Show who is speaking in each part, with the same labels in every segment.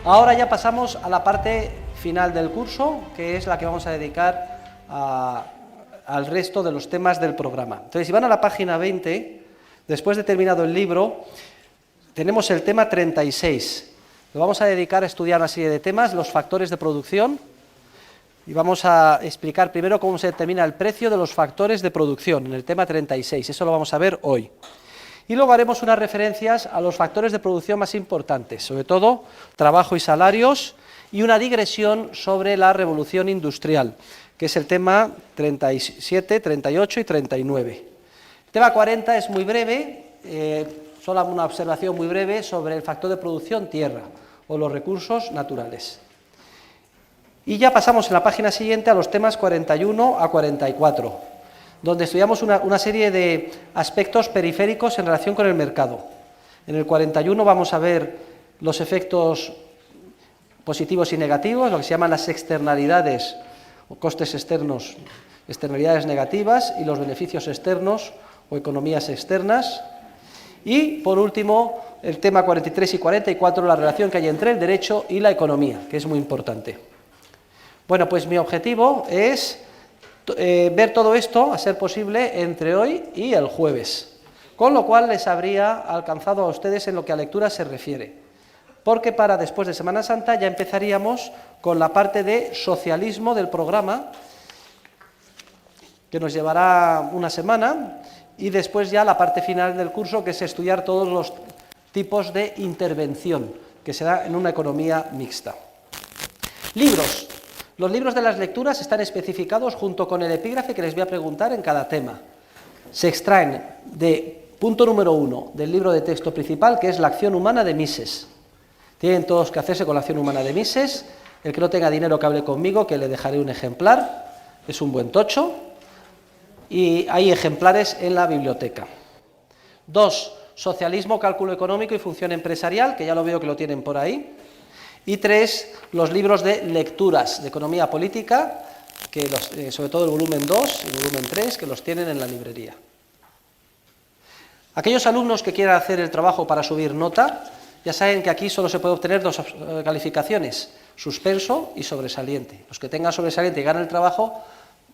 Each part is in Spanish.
Speaker 1: Ahora ya pasamos a la parte final del curso, que es la que vamos a dedicar al resto de los temas del programa. Entonces, si van a la página 20, después de terminado el libro, tenemos el tema 36. Lo vamos a dedicar a estudiar una serie de temas, los factores de producción, y vamos a explicar primero cómo se determina el precio de los factores de producción, en el tema 36, eso lo vamos a ver hoy. Y luego haremos unas referencias a los factores de producción más importantes, sobre todo trabajo y salarios, y una digresión sobre la revolución industrial, que es el tema 37, 38 y 39. El tema 40 es muy breve, solo una observación muy breve sobre el factor de producción tierra, o los recursos naturales. Y ya pasamos en la página siguiente a los temas 41 a 44, donde estudiamos una serie de aspectos periféricos en relación con el mercado. En el 41 vamos a ver los efectos positivos y negativos, lo que se llaman las externalidades o costes externos, externalidades negativas, y los beneficios externos o economías externas. Y, por último, el tema 43 y 44, la relación que hay entre el derecho y la economía, que es muy importante. Bueno, pues mi objetivo es ver todo esto, a ser posible, entre hoy y el jueves, con lo cual les habría alcanzado a ustedes en lo que a lectura se refiere, porque para después de Semana Santa ya empezaríamos con la parte de socialismo del programa, que nos llevará una semana, y después ya la parte final del curso, que es estudiar todos los tipos de intervención que se da en una economía mixta. Libros. Los libros de las lecturas están especificados junto con el epígrafe que les voy a preguntar en cada tema. Se extraen de punto número 1 del libro de texto principal, que es la acción humana de Mises. Tienen todos que hacerse con la acción humana de Mises. El que no tenga dinero que hable conmigo, que le dejaré un ejemplar. Es un buen tocho. Y hay ejemplares en la biblioteca. 2. Socialismo, cálculo económico y función empresarial, que ya lo veo que lo tienen por ahí. Y 3, los libros de lecturas de economía política, que sobre todo el volumen 2 y el volumen 3, que los tienen en la librería. Aquellos alumnos que quieran hacer el trabajo para subir nota, ya saben que aquí solo se puede obtener dos calificaciones, suspenso y sobresaliente. Los que tengan sobresaliente y ganen el trabajo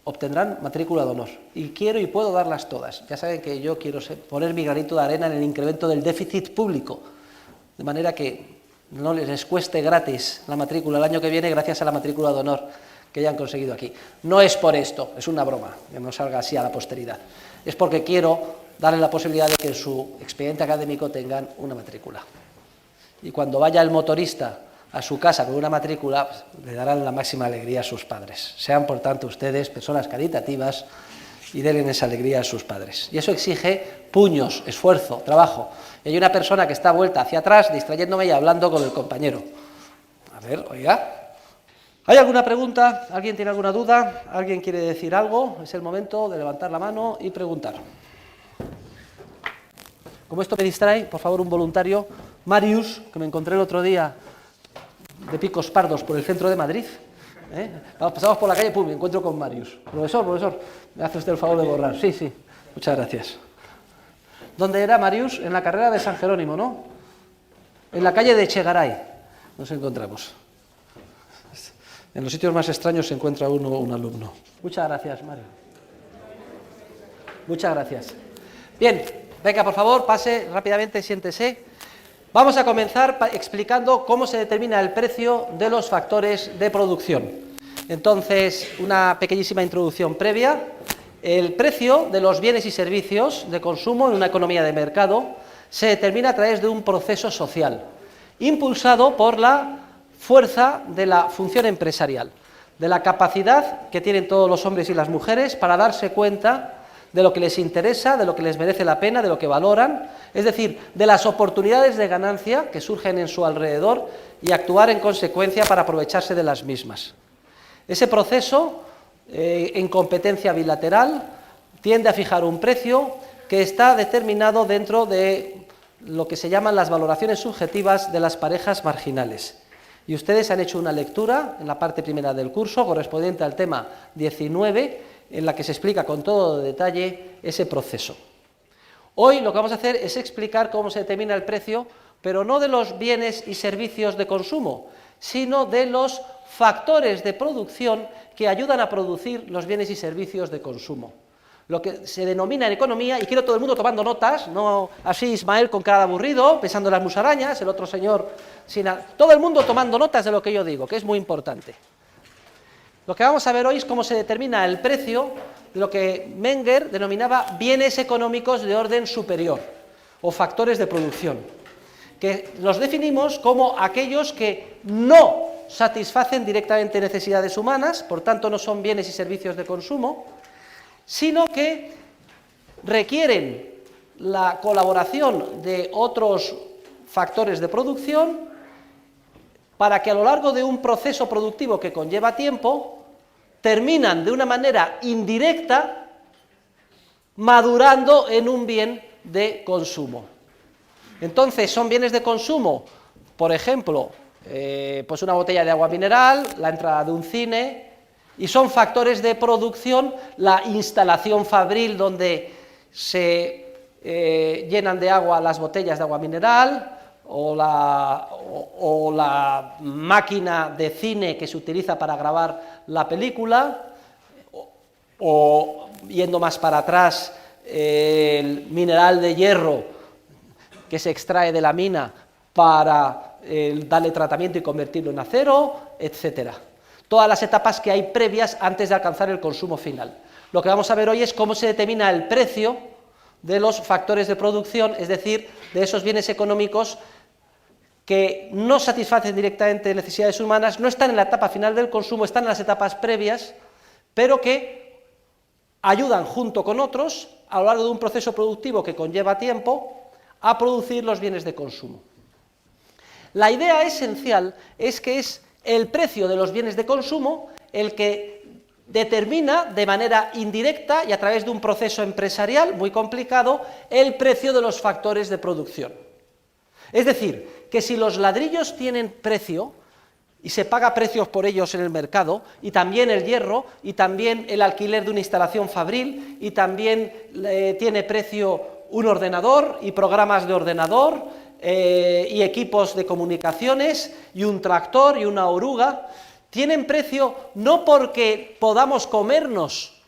Speaker 1: obtendrán matrícula de honor. Y quiero y puedo darlas todas. Ya saben que yo quiero poner mi granito de arena en el incremento del déficit público, de manera que no les cueste gratis la matrícula el año que viene gracias a la matrícula de honor que ya han conseguido aquí. No es por esto, es una broma, que no salga así a la posteridad. Es porque quiero darle la posibilidad de que en su expediente académico tengan una matrícula. Y cuando vaya el motorista a su casa con una matrícula, pues, le darán la máxima alegría a sus padres. Sean, por tanto, ustedes personas caritativas y denle esa alegría a sus padres. Y eso exige puños, esfuerzo, trabajo. Y hay una persona que está vuelta hacia atrás, distrayéndome y hablando con el compañero. A ver, oiga. ¿Hay alguna pregunta? ¿Alguien tiene alguna duda? ¿Alguien quiere decir algo? Es el momento de levantar la mano y preguntar. Como esto me distrae, por favor, un voluntario. Marius, que me encontré el otro día de picos pardos por el centro de Madrid. Pasamos por la calle, pum, me encuentro con Marius. Profesor, me hace usted el favor de borrar. Sí, muchas gracias. ¿Dónde era Marius? En la carrera de San Jerónimo, ¿no? En la calle de Echegaray nos encontramos. En los sitios más extraños se encuentra un alumno. Muchas gracias, Mario. Muchas gracias. Bien, venga, por favor, pase rápidamente, siéntese. Vamos a comenzar explicando cómo se determina el precio de los factores de producción. Entonces, una pequeñísima introducción previa. El precio de los bienes y servicios de consumo en una economía de mercado se determina a través de un proceso social, impulsado por la fuerza de la función empresarial, de la capacidad que tienen todos los hombres y las mujeres para darse cuenta de lo que les interesa, de lo que les merece la pena, de lo que valoran, es decir, de las oportunidades de ganancia que surgen en su alrededor y actuar en consecuencia para aprovecharse de las mismas. Ese proceso, en competencia bilateral, tiende a fijar un precio que está determinado dentro de lo que se llaman las valoraciones subjetivas de las parejas marginales. Y ustedes han hecho una lectura en la parte primera del curso correspondiente al tema 19, en la que se explica con todo detalle ese proceso. Hoy lo que vamos a hacer es explicar cómo se determina el precio pero no de los bienes y servicios de consumo, sino de los factores de producción que ayudan a producir los bienes y servicios de consumo. Lo que se denomina en economía, y quiero todo el mundo tomando notas, no así Ismael con cara de aburrido, pensando en las musarañas, el otro señor sin todo el mundo tomando notas de lo que yo digo, que es muy importante. Lo que vamos a ver hoy es cómo se determina el precio de lo que Menger denominaba bienes económicos de orden superior, o factores de producción, que los definimos como aquellos que no satisfacen directamente necesidades humanas, por tanto no son bienes y servicios de consumo, sino que requieren la colaboración de otros factores de producción para que a lo largo de un proceso productivo que conlleva tiempo, terminan de una manera indirecta madurando en un bien de consumo. Entonces, son bienes de consumo, por ejemplo, pues una botella de agua mineral, la entrada de un cine, y son factores de producción la instalación fabril donde se llenan de agua las botellas de agua mineral, o la máquina de cine que se utiliza para grabar la película, o yendo más para atrás, el mineral de hierro que se extrae de la mina para darle tratamiento y convertirlo en acero, etcétera. Todas las etapas que hay previas antes de alcanzar el consumo final. Lo que vamos a ver hoy es cómo se determina el precio de los factores de producción, es decir, de esos bienes económicos que no satisfacen directamente necesidades humanas, no están en la etapa final del consumo, están en las etapas previas, pero que ayudan junto con otros, a lo largo de un proceso productivo que conlleva tiempo, a producir los bienes de consumo. La idea esencial es que es el precio de los bienes de consumo el que determina de manera indirecta y a través de un proceso empresarial muy complicado el precio de los factores de producción. Es decir, que si los ladrillos tienen precio y se paga precios por ellos en el mercado, y también el hierro, y también el alquiler de una instalación fabril, y también tiene precio un ordenador y programas de ordenador, y equipos de comunicaciones, y un tractor y una oruga, tienen precio no porque podamos comernos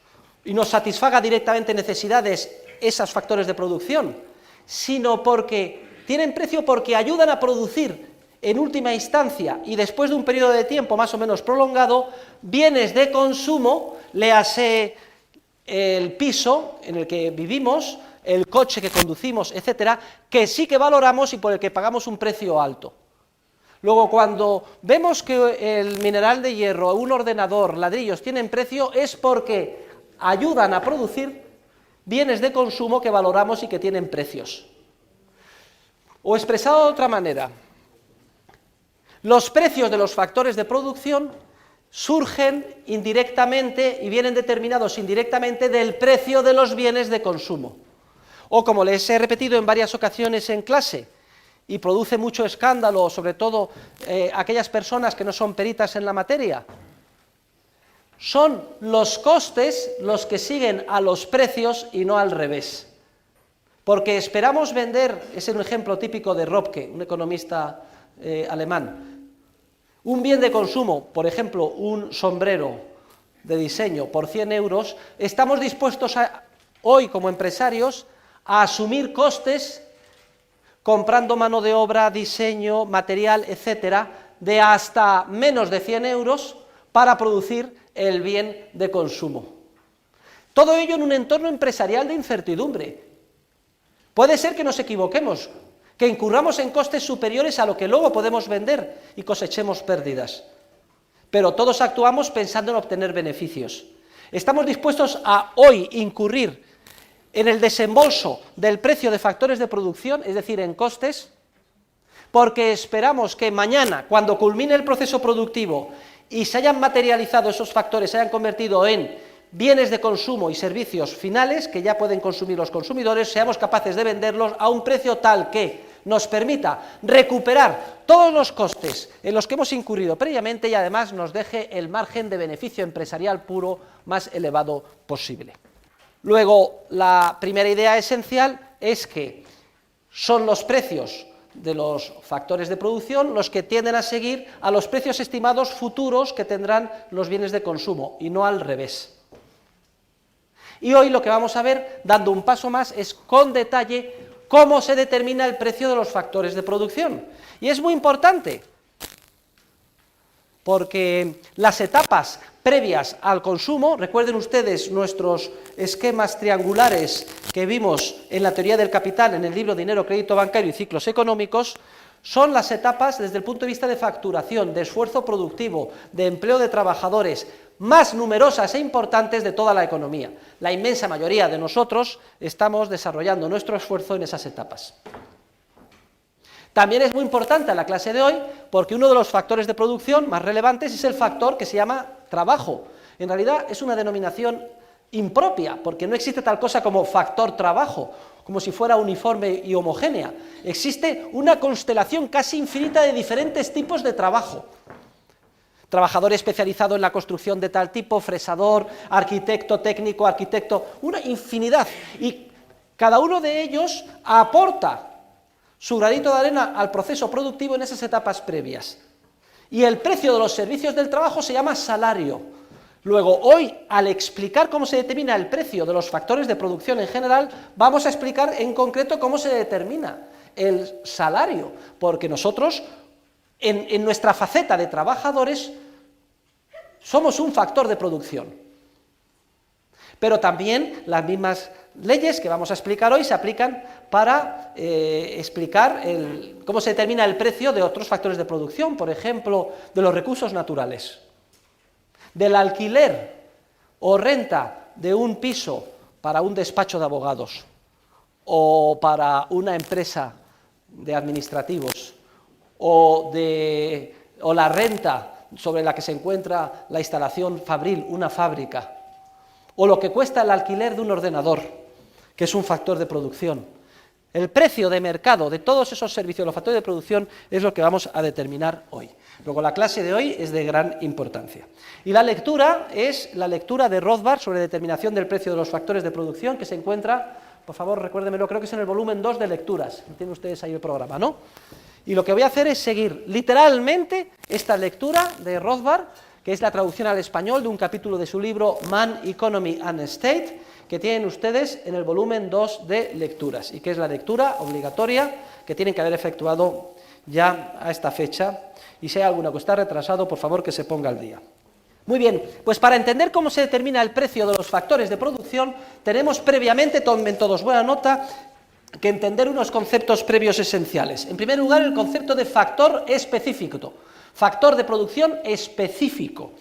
Speaker 1: y nos satisfaga directamente necesidades esos factores de producción, sino porque tienen precio porque ayudan a producir en última instancia y después de un periodo de tiempo más o menos prolongado, bienes de consumo, léase el piso en el que vivimos, el coche que conducimos, etcétera, que sí que valoramos y por el que pagamos un precio alto. Luego, cuando vemos que el mineral de hierro, un ordenador, ladrillos tienen precio, es porque ayudan a producir bienes de consumo que valoramos y que tienen precios. O expresado de otra manera, los precios de los factores de producción surgen indirectamente y vienen determinados indirectamente del precio de los bienes de consumo. O como les he repetido en varias ocasiones en clase, y produce mucho escándalo, sobre todo aquellas personas que no son peritas en la materia, son los costes los que siguen a los precios y no al revés. Porque esperamos vender, ese es un ejemplo típico de Röpke, un economista alemán, un bien de consumo, por ejemplo, un sombrero de diseño por 100 euros, estamos dispuestos hoy como empresarios a asumir costes comprando mano de obra, diseño, material, etcétera, de hasta menos de 100 euros para producir el bien de consumo. Todo ello en un entorno empresarial de incertidumbre. Puede ser que nos equivoquemos, que incurramos en costes superiores a lo que luego podemos vender y cosechemos pérdidas. Pero todos actuamos pensando en obtener beneficios. Estamos dispuestos a hoy incurrir en el desembolso del precio de factores de producción, es decir, en costes, porque esperamos que mañana, cuando culmine el proceso productivo y se hayan materializado esos factores, se hayan convertido en bienes de consumo y servicios finales que ya pueden consumir los consumidores, seamos capaces de venderlos a un precio tal que nos permita recuperar todos los costes en los que hemos incurrido previamente y además nos deje el margen de beneficio empresarial puro más elevado posible. Luego, la primera idea esencial es que son los precios de los factores de producción los que tienden a seguir a los precios estimados futuros que tendrán los bienes de consumo, y no al revés. Y hoy lo que vamos a ver, dando un paso más, es con detalle cómo se determina el precio de los factores de producción. Y es muy importante, porque las etapas previas al consumo, recuerden ustedes nuestros esquemas triangulares que vimos en la teoría del capital, en el libro Dinero, Crédito Bancario y Ciclos Económicos, son las etapas desde el punto de vista de facturación, de esfuerzo productivo, de empleo de trabajadores, más numerosas e importantes de toda la economía. La inmensa mayoría de nosotros estamos desarrollando nuestro esfuerzo en esas etapas. También es muy importante la clase de hoy porque uno de los factores de producción más relevantes es el factor que se llama trabajo. En realidad es una denominación impropia, porque no existe tal cosa como factor trabajo, como si fuera uniforme y homogénea. Existe una constelación casi infinita de diferentes tipos de trabajo. Trabajador especializado en la construcción de tal tipo, fresador, arquitecto, técnico, arquitecto, una infinidad. Y cada uno de ellos aporta su granito de arena al proceso productivo en esas etapas previas. Y el precio de los servicios del trabajo se llama salario. Luego, hoy, al explicar cómo se determina el precio de los factores de producción en general, vamos a explicar en concreto cómo se determina el salario, porque nosotros, en nuestra faceta de trabajadores, somos un factor de producción. Pero también las mismas leyes que vamos a explicar hoy se aplican para explicar cómo se determina el precio de otros factores de producción, por ejemplo, de los recursos naturales, del alquiler o renta de un piso para un despacho de abogados o para una empresa de administrativos o la renta sobre la que se encuentra la instalación fabril, una fábrica, o lo que cuesta el alquiler de un ordenador, que es un factor de producción. El precio de mercado de todos esos servicios, los factores de producción, es lo que vamos a determinar hoy. Luego, la clase de hoy es de gran importancia. Y la lectura es la lectura de Rothbard sobre determinación del precio de los factores de producción, que se encuentra, por favor, recuérdenmelo, creo que es en el volumen 2 de lecturas. Tienen ustedes ahí el programa, ¿no? Y lo que voy a hacer es seguir literalmente esta lectura de Rothbard, que es la traducción al español de un capítulo de su libro Man, Economy and State, que tienen ustedes en el volumen 2 de lecturas, y que es la lectura obligatoria que tienen que haber efectuado ya a esta fecha, y si hay alguno que está retrasado, por favor que se ponga al día. Muy bien, pues para entender cómo se determina el precio de los factores de producción, tenemos previamente, tomen todos buena nota, que entender unos conceptos previos esenciales. En primer lugar, el concepto de factor específico, factor de producción específico.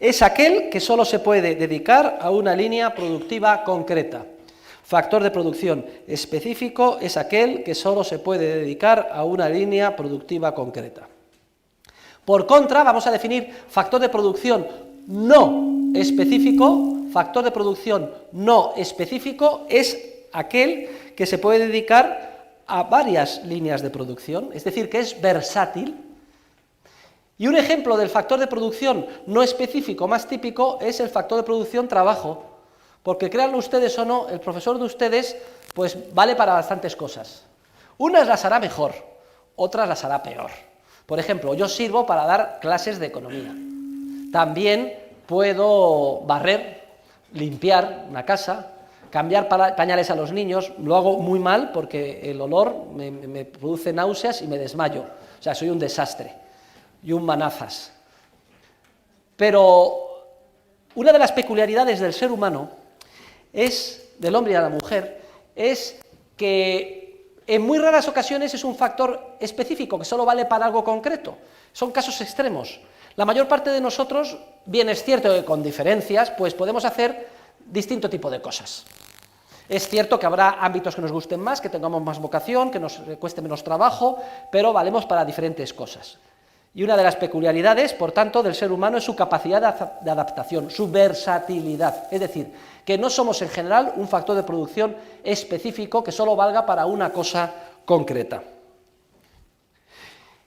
Speaker 1: Es aquel que solo se puede dedicar a una línea productiva concreta. Factor de producción específico es aquel que solo se puede dedicar a una línea productiva concreta. Por contra, vamos a definir factor de producción no específico. Factor de producción no específico es aquel que se puede dedicar a varias líneas de producción, es decir, que es versátil. Y un ejemplo del factor de producción no específico más típico es el factor de producción trabajo, porque créanlo ustedes o no, el profesor de ustedes pues vale para bastantes cosas. Unas las hará mejor, otras las hará peor. Por ejemplo, yo sirvo para dar clases de economía. También puedo barrer, limpiar una casa, cambiar pañales a los niños. Lo hago muy mal porque el olor me produce náuseas y me desmayo. O sea, soy un desastre y un manazas. Pero una de las peculiaridades del ser humano, del hombre y de la mujer, es que en muy raras ocasiones es un factor específico que solo vale para algo concreto. Son casos extremos. La mayor parte de nosotros, bien es cierto que con diferencias, pues podemos hacer distinto tipo de cosas. Es cierto que habrá ámbitos que nos gusten más, que tengamos más vocación, que nos cueste menos trabajo, pero valemos para diferentes cosas. Y una de las peculiaridades, por tanto, del ser humano es su capacidad de adaptación, su versatilidad. Es decir, que no somos en general un factor de producción específico que solo valga para una cosa concreta.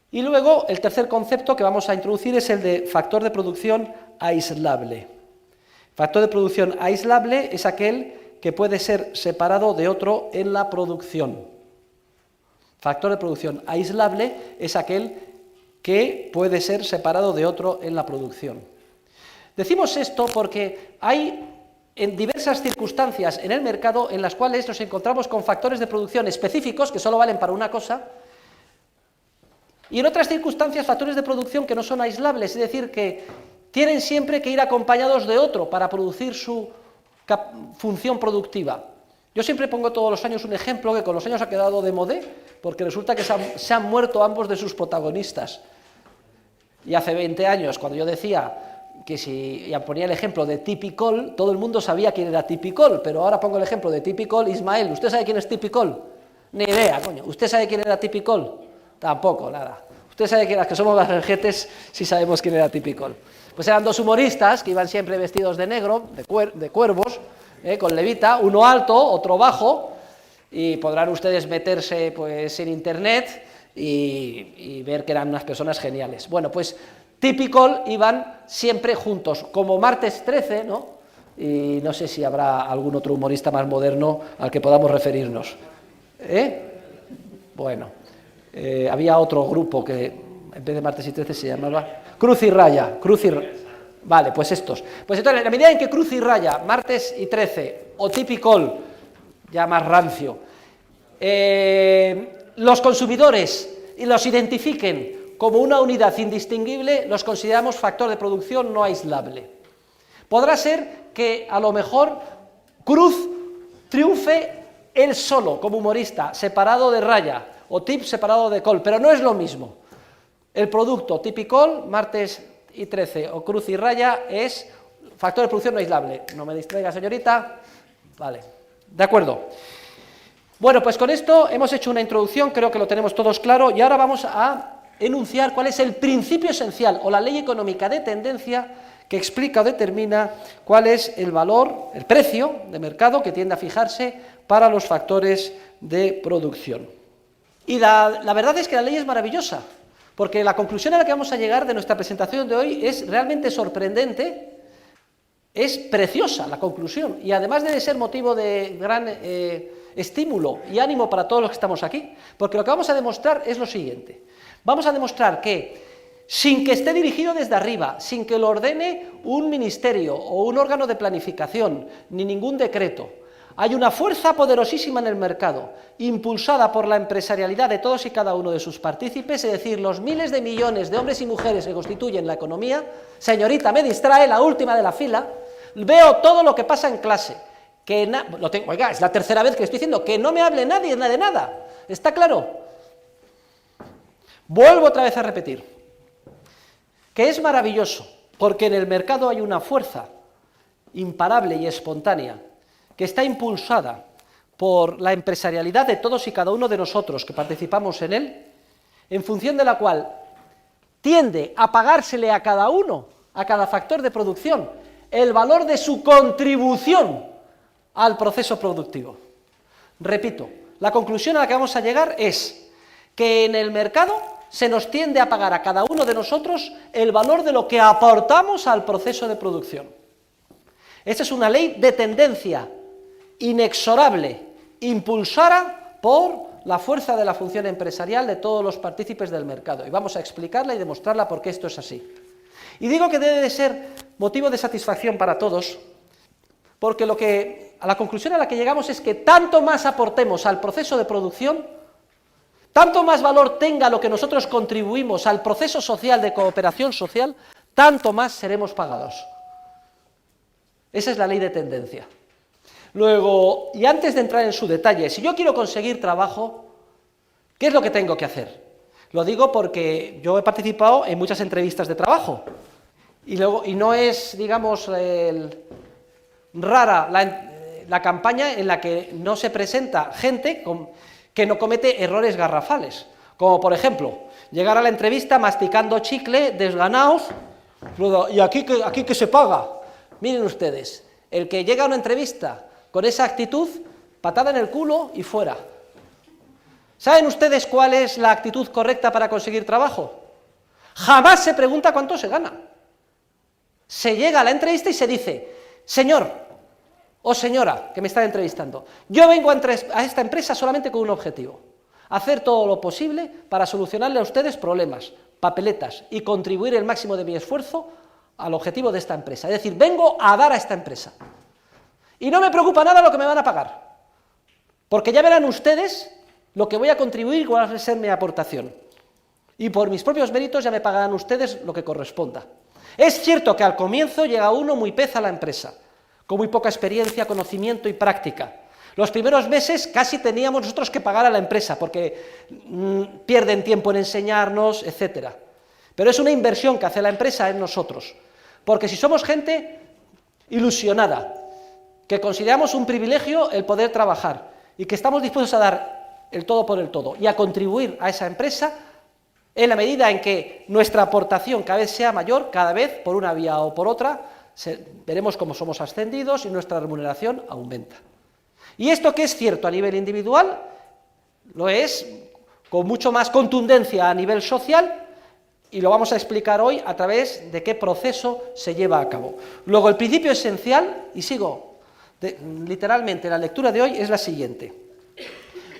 Speaker 1: Y luego, el tercer concepto que vamos a introducir es el de factor de producción aislable. Factor de producción aislable es aquel que puede ser separado de otro en la producción. Factor de producción aislable es aquel que puede ser separado de otro en la producción. Decimos esto porque hay en diversas circunstancias en el mercado en las cuales nos encontramos con factores de producción específicos que solo valen para una cosa, y en otras circunstancias factores de producción que no son aislables, es decir, que tienen siempre que ir acompañados de otro para producir su función productiva. Yo siempre pongo todos los años un ejemplo que con los años ha quedado de modé, porque resulta que se han muerto ambos de sus protagonistas. Y hace 20 años, cuando yo decía que si ya ponía el ejemplo de Tipicol, todo el mundo sabía quién era Tipicol, pero ahora pongo el ejemplo de Tipicol, Ismael, ¿usted sabe quién es Tipicol? Ni idea, coño. ¿Usted sabe quién era Tipicol? Tampoco, nada. ¿Usted sabe que las que somos barrejetes sí sabemos quién era Tipicol? Pues eran dos humoristas que iban siempre vestidos de negro, de cuervos, con levita, uno alto, otro bajo, y podrán ustedes meterse pues en internet y ver que eran unas personas geniales. Bueno, pues Tipicol iban siempre juntos, como martes 13, ¿no? Y no sé si habrá algún otro humorista más moderno al que podamos referirnos. Bueno, había otro grupo que en vez de martes y 13 se llamaba Cruz y Raya. Vale, pues estos. Pues entonces, en la medida en que Cruz y Raya, martes y 13, o Tipicol, ya más rancio, los consumidores y los identifiquen como una unidad indistinguible, los consideramos factor de producción no aislable. Podrá ser que a lo mejor Cruz triunfe él solo como humorista, separado de Raya, o Tip separado de Col, pero no es lo mismo. El producto Tipicol, martes y 13, o Cruz y Raya, es factor de producción no aislable. No me distraiga, señorita. Vale, de acuerdo. Bueno, pues con esto hemos hecho una introducción, creo que lo tenemos todos claro, y ahora vamos a enunciar cuál es el principio esencial o la ley económica de tendencia que explica o determina cuál es el valor, el precio de mercado que tiende a fijarse para los factores de producción. Y la verdad es que la ley es maravillosa, porque la conclusión a la que vamos a llegar de nuestra presentación de hoy es realmente sorprendente, es preciosa la conclusión, y además debe ser motivo de gran estímulo y ánimo para todos los que estamos aquí, porque lo que vamos a demostrar es lo siguiente. Vamos a demostrar que, sin que esté dirigido desde arriba, sin que lo ordene un ministerio o un órgano de planificación, ni ningún decreto, hay una fuerza poderosísima en el mercado, impulsada por la empresarialidad de todos y cada uno de sus partícipes, es decir, los miles de millones de hombres y mujeres que constituyen la economía. Señorita, me distrae, la última de la fila, veo todo lo que pasa en clase, oiga, es la tercera vez que estoy diciendo que no me hable nadie de nada, ¿está claro? Vuelvo otra vez a repetir, que es maravilloso, porque en el mercado hay una fuerza imparable y espontánea, que está impulsada por la empresarialidad de todos y cada uno de nosotros que participamos en él, en función de la cual tiende a pagársele a cada uno, a cada factor de producción, el valor de su contribución al proceso productivo. Repito, la conclusión a la que vamos a llegar es que en el mercado se nos tiende a pagar a cada uno de nosotros el valor de lo que aportamos al proceso de producción. Esta es una ley de tendencia inexorable, impulsada por la fuerza de la función empresarial de todos los partícipes del mercado. Y vamos a explicarla y demostrarla por qué esto es así. Y digo que debe de ser motivo de satisfacción para todos, porque a la conclusión a la que llegamos es que tanto más aportemos al proceso de producción, tanto más valor tenga lo que nosotros contribuimos al proceso social de cooperación social, tanto más seremos pagados. Esa es la ley de tendencia. Luego, y antes de entrar en su detalle, si yo quiero conseguir trabajo, ¿qué es lo que tengo que hacer? Lo digo porque yo he participado en muchas entrevistas de trabajo, y no es, digamos, rara la campaña en la que no se presenta gente que no comete errores garrafales, como por ejemplo, llegar a la entrevista masticando chicle, desganados, y aquí que se paga. Miren ustedes, el que llega a una entrevista con esa actitud, patada en el culo y fuera. ¿Saben ustedes cuál es la actitud correcta para conseguir trabajo? Jamás se pregunta cuánto se gana. Se llega a la entrevista y se dice, señor o señora que me está entrevistando, yo vengo a esta empresa solamente con un objetivo, Hacer todo lo posible para solucionarle a ustedes problemas, papeletas y contribuir el máximo de mi esfuerzo al objetivo de esta empresa. Es decir, vengo a dar a esta empresa. Y no me preocupa nada lo que me van a pagar, porque ya verán ustedes lo que voy a contribuir y cuál va a ser mi aportación. Y por mis propios méritos ya me pagarán ustedes lo que corresponda. Es cierto que al comienzo llega uno muy pez a la empresa, con muy poca experiencia, conocimiento y práctica. Los primeros meses casi teníamos nosotros que pagar a la empresa, porque pierden tiempo en enseñarnos, etc. Pero es una inversión que hace la empresa en nosotros, porque si somos gente ilusionada, que consideramos un privilegio el poder trabajar, y que estamos dispuestos a dar el todo por el todo, y a contribuir a esa empresa, en la medida en que nuestra aportación cada vez sea mayor, cada vez, por una vía o por otra, veremos cómo somos ascendidos y nuestra remuneración aumenta. Y esto que es cierto a nivel individual, lo es con mucho más contundencia a nivel social, y lo vamos a explicar hoy a través de qué proceso se lleva a cabo. Luego, el principio esencial, y sigo literalmente la lectura de hoy, es la siguiente.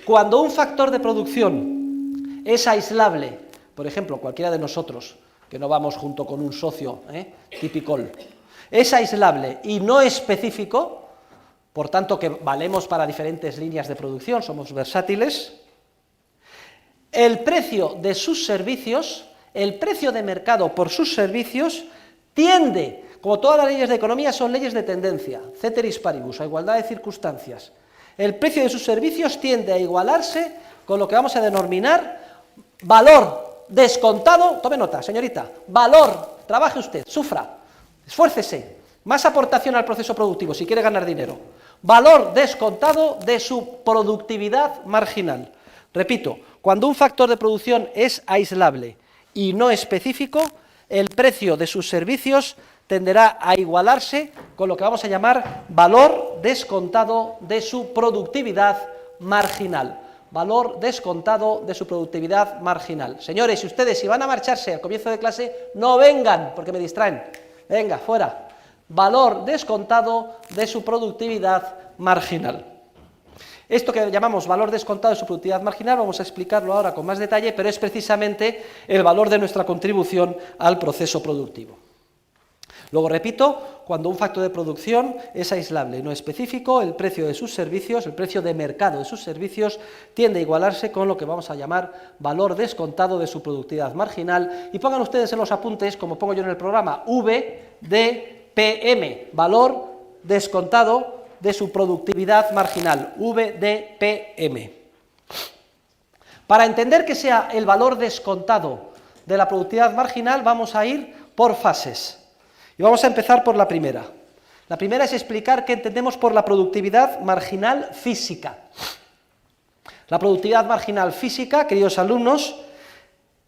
Speaker 1: Cuando un factor de producción es aislable, por ejemplo, cualquiera de nosotros, que no vamos junto con un socio, típico, es aislable y no específico, por tanto que valemos para diferentes líneas de producción, somos versátiles, el precio de sus servicios, el precio de mercado por sus servicios, tiende, como todas las leyes de economía son leyes de tendencia, ceteris paribus, a igualdad de circunstancias, el precio de sus servicios tiende a igualarse con lo que vamos a denominar valor descontado, tome nota, señorita, valor, trabaje usted, sufra, esfuércese, más aportación al proceso productivo si quiere ganar dinero, valor descontado de su productividad marginal. Repito, cuando un factor de producción es aislable y no específico, el precio de sus servicios tenderá a igualarse con lo que vamos a llamar valor descontado de su productividad marginal. Valor descontado de su productividad marginal. Señores, y ustedes si van a marcharse al comienzo de clase, no vengan, porque me distraen. Venga, fuera. Valor descontado de su productividad marginal. Esto que llamamos valor descontado de su productividad marginal, vamos a explicarlo ahora con más detalle, pero es precisamente el valor de nuestra contribución al proceso productivo. Luego repito, cuando un factor de producción es aislable y no específico, el precio de sus servicios, el precio de mercado de sus servicios, tiende a igualarse con lo que vamos a llamar valor descontado de su productividad marginal, y pongan ustedes en los apuntes, como pongo yo en el programa, VDPM, valor descontado de su productividad marginal, VDPM. Para entender que sea el valor descontado de la productividad marginal, vamos a ir por fases. Y vamos a empezar por la primera. La primera es explicar qué entendemos por la productividad marginal física. La productividad marginal física, queridos alumnos,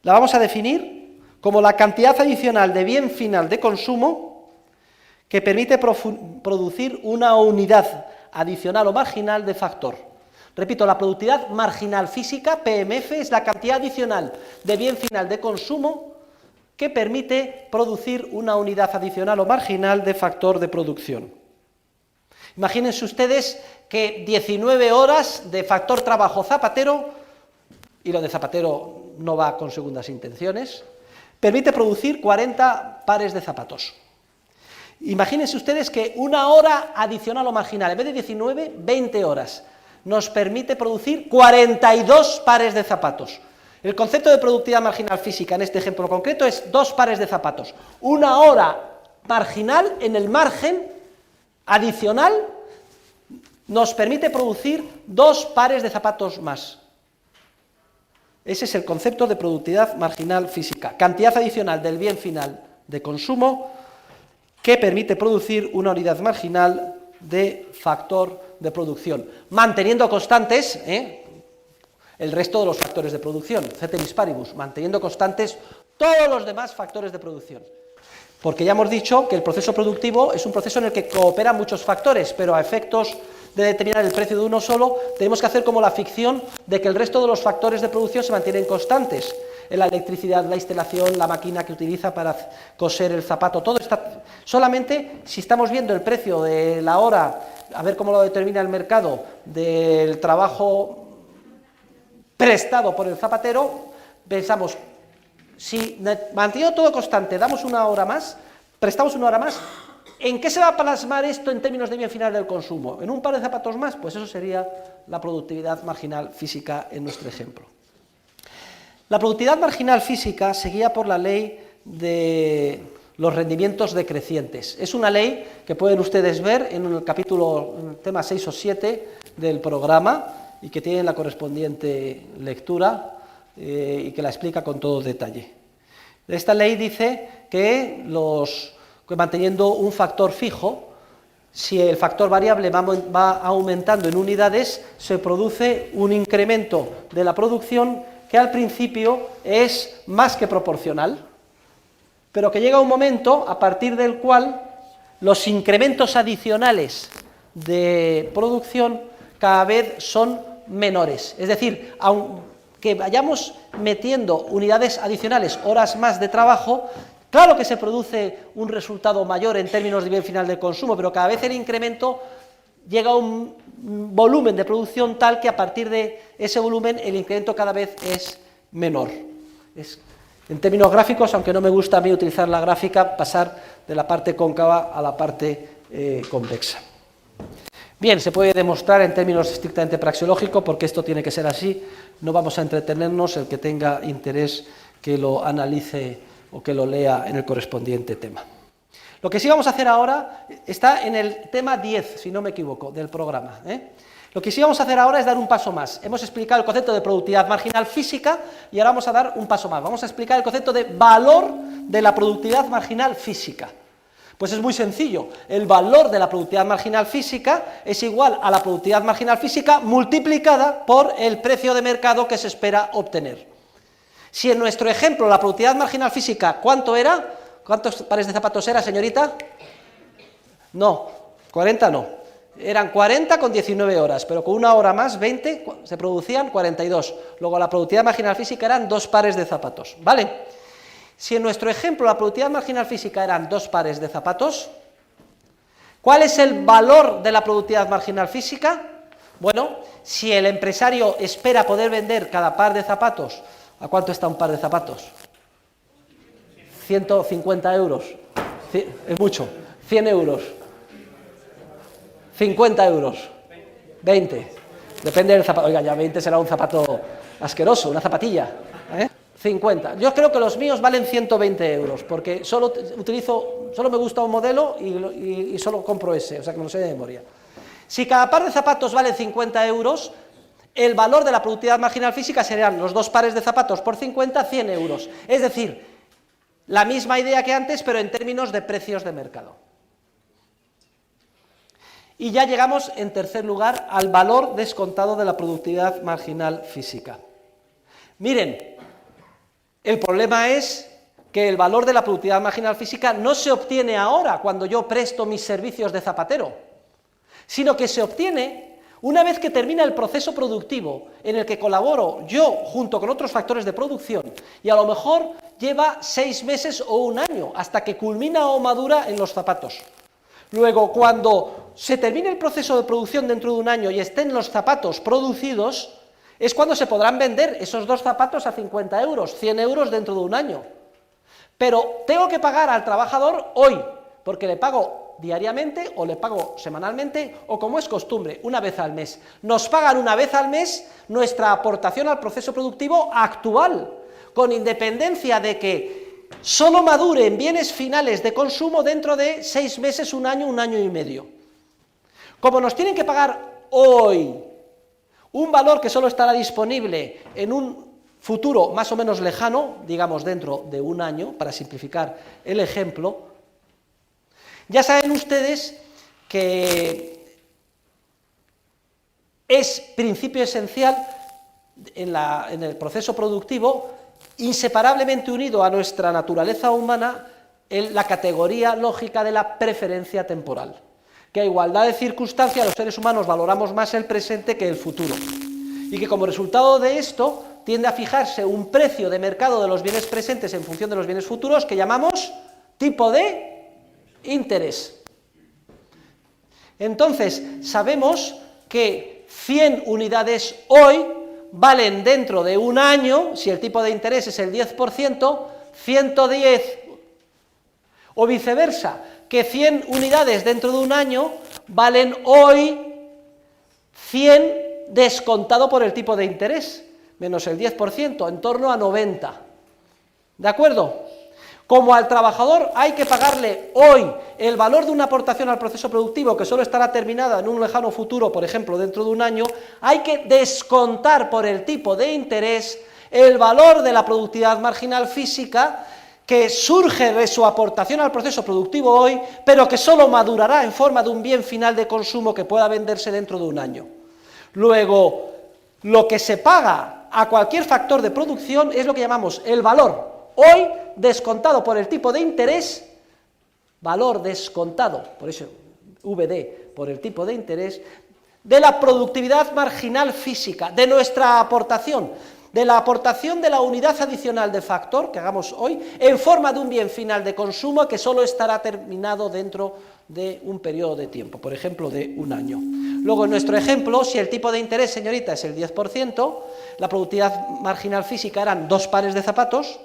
Speaker 1: la vamos a definir como la cantidad adicional de bien final de consumo que permite producir una unidad adicional o marginal de factor. Repito, la productividad marginal física, PMF, es la cantidad adicional de bien final de consumo que permite producir una unidad adicional o marginal de factor de producción. Imagínense ustedes que 19 horas de factor trabajo zapatero, y lo de zapatero no va con segundas intenciones, permite producir 40 pares de zapatos. Imagínense ustedes que una hora adicional o marginal, en vez de 19, 20 horas, nos permite producir 42 pares de zapatos. El concepto de productividad marginal física en este ejemplo concreto es 2 pares de zapatos. Una hora marginal en el margen adicional nos permite producir 2 pares de zapatos más. Ese es el concepto de productividad marginal física. Cantidad adicional del bien final de consumo que permite producir una unidad marginal de factor de producción, manteniendo constantes, el resto de los factores de producción, ceteris paribus, manteniendo constantes todos los demás factores de producción. Porque ya hemos dicho que el proceso productivo es un proceso en el que cooperan muchos factores, pero a efectos de determinar el precio de uno solo, tenemos que hacer como la ficción de que el resto de los factores de producción se mantienen constantes. La electricidad, la instalación, la máquina que utiliza para coser el zapato, todo está... Solamente si estamos viendo el precio de la hora, a ver cómo lo determina el mercado, del trabajo prestado por el zapatero, pensamos, si manteniendo todo constante, damos una hora más, prestamos una hora más, ¿en qué se va a plasmar esto en términos de bien final del consumo? ¿En un par de zapatos más? Pues eso sería la productividad marginal física en nuestro ejemplo. La productividad marginal física se guía por la ley de los rendimientos decrecientes. Es una ley que pueden ustedes ver en el capítulo, en el tema 6 o 7 del programa y que tienen la correspondiente lectura y que la explica con todo detalle. Esta ley dice que manteniendo un factor fijo, si el factor variable va aumentando en unidades, se produce un incremento de la producción que al principio es más que proporcional, pero que llega un momento a partir del cual los incrementos adicionales de producción cada vez son menores. Es decir, aunque vayamos metiendo unidades adicionales, horas más de trabajo, claro que se produce un resultado mayor en términos de bien final del consumo, pero cada vez el incremento llega a un volumen de producción tal que a partir de ese volumen el incremento cada vez es menor. En términos gráficos, aunque no me gusta a mí utilizar la gráfica, pasar de la parte cóncava a la parte convexa. Bien, se puede demostrar en términos estrictamente praxeológicos, porque esto tiene que ser así, no vamos a entretenernos, el que tenga interés que lo analice o que lo lea en el correspondiente tema. Lo que sí vamos a hacer ahora está en el tema 10, si no me equivoco, del programa. Lo que sí vamos a hacer ahora es dar un paso más. Hemos explicado el concepto de productividad marginal física y ahora vamos a dar un paso más. Vamos a explicar el concepto de valor de la productividad marginal física. Pues es muy sencillo. El valor de la productividad marginal física es igual a la productividad marginal física multiplicada por el precio de mercado que se espera obtener. Si en nuestro ejemplo la productividad marginal física, ¿cuánto era? ¿Cuántos pares de zapatos era, señorita? No, 40 no. Eran 40 con 19 horas, pero con una hora más, 20, se producían 42. Luego la productividad marginal física eran 2 pares de zapatos, ¿vale? Si en nuestro ejemplo la productividad marginal física eran 2 pares de zapatos, ¿cuál es el valor de la productividad marginal física? Bueno, si el empresario espera poder vender cada par de zapatos, ¿a cuánto está un par de zapatos? 150 euros, es mucho, 100 euros, 50 euros, 20, depende del zapato, oiga, ya 20 será un zapato asqueroso, una zapatilla, 50, yo creo que los míos valen 120 euros, porque solo me gusta un modelo y solo compro ese, o sea que me lo sé de memoria. Si cada par de zapatos vale 50 euros, el valor de la productividad marginal física serían los 2 pares de zapatos por 50, 100 euros, es decir, la misma idea que antes, pero en términos de precios de mercado. Y ya llegamos, en tercer lugar, al valor descontado de la productividad marginal física. Miren, el problema es que el valor de la productividad marginal física no se obtiene ahora, cuando yo presto mis servicios de zapatero, sino que se obtiene una vez que termina el proceso productivo en el que colaboro yo junto con otros factores de producción y a lo mejor lleva 6 meses o un año hasta que culmina o madura en los zapatos. Luego, cuando se termine el proceso de producción dentro de un año y estén los zapatos producidos, es cuando se podrán vender esos 2 zapatos a 50 euros, 100 euros dentro de un año. Pero tengo que pagar al trabajador hoy, porque le pago diariamente o le pago semanalmente o, como es costumbre, una vez al mes. Nos pagan una vez al mes nuestra aportación al proceso productivo actual, con independencia de que solo madure en bienes finales de consumo dentro de 6 meses, un año y medio. Como nos tienen que pagar hoy un valor que solo estará disponible en un futuro más o menos lejano, digamos dentro de un año, para simplificar el ejemplo, ya saben ustedes que es principio esencial en el proceso productivo, inseparablemente unido a nuestra naturaleza humana, la categoría lógica de la preferencia temporal, que a igualdad de circunstancias los seres humanos valoramos más el presente que el futuro, y que como resultado de esto tiende a fijarse un precio de mercado de los bienes presentes en función de los bienes futuros que llamamos tipo de interés. Entonces, sabemos que 100 unidades hoy valen dentro de un año, si el tipo de interés es el 10%, 110, o viceversa, que 100 unidades dentro de un año valen hoy 100 descontado por el tipo de interés, menos el 10%, en torno a 90. ¿De acuerdo? Como al trabajador hay que pagarle hoy el valor de una aportación al proceso productivo que solo estará terminada en un lejano futuro, por ejemplo, dentro de un año, hay que descontar por el tipo de interés el valor de la productividad marginal física que surge de su aportación al proceso productivo hoy, pero que solo madurará en forma de un bien final de consumo que pueda venderse dentro de un año. Luego, lo que se paga a cualquier factor de producción es lo que llamamos el valor hoy descontado por el tipo de interés, valor descontado, por eso VD, por el tipo de interés, de la productividad marginal física, de nuestra aportación, de la aportación de la unidad adicional de factor que hagamos hoy, en forma de un bien final de consumo que solo estará terminado dentro de un periodo de tiempo, por ejemplo, de un año. Luego, en nuestro ejemplo, si el tipo de interés, señorita, es el 10%, la productividad marginal física eran 2 pares de zapatos,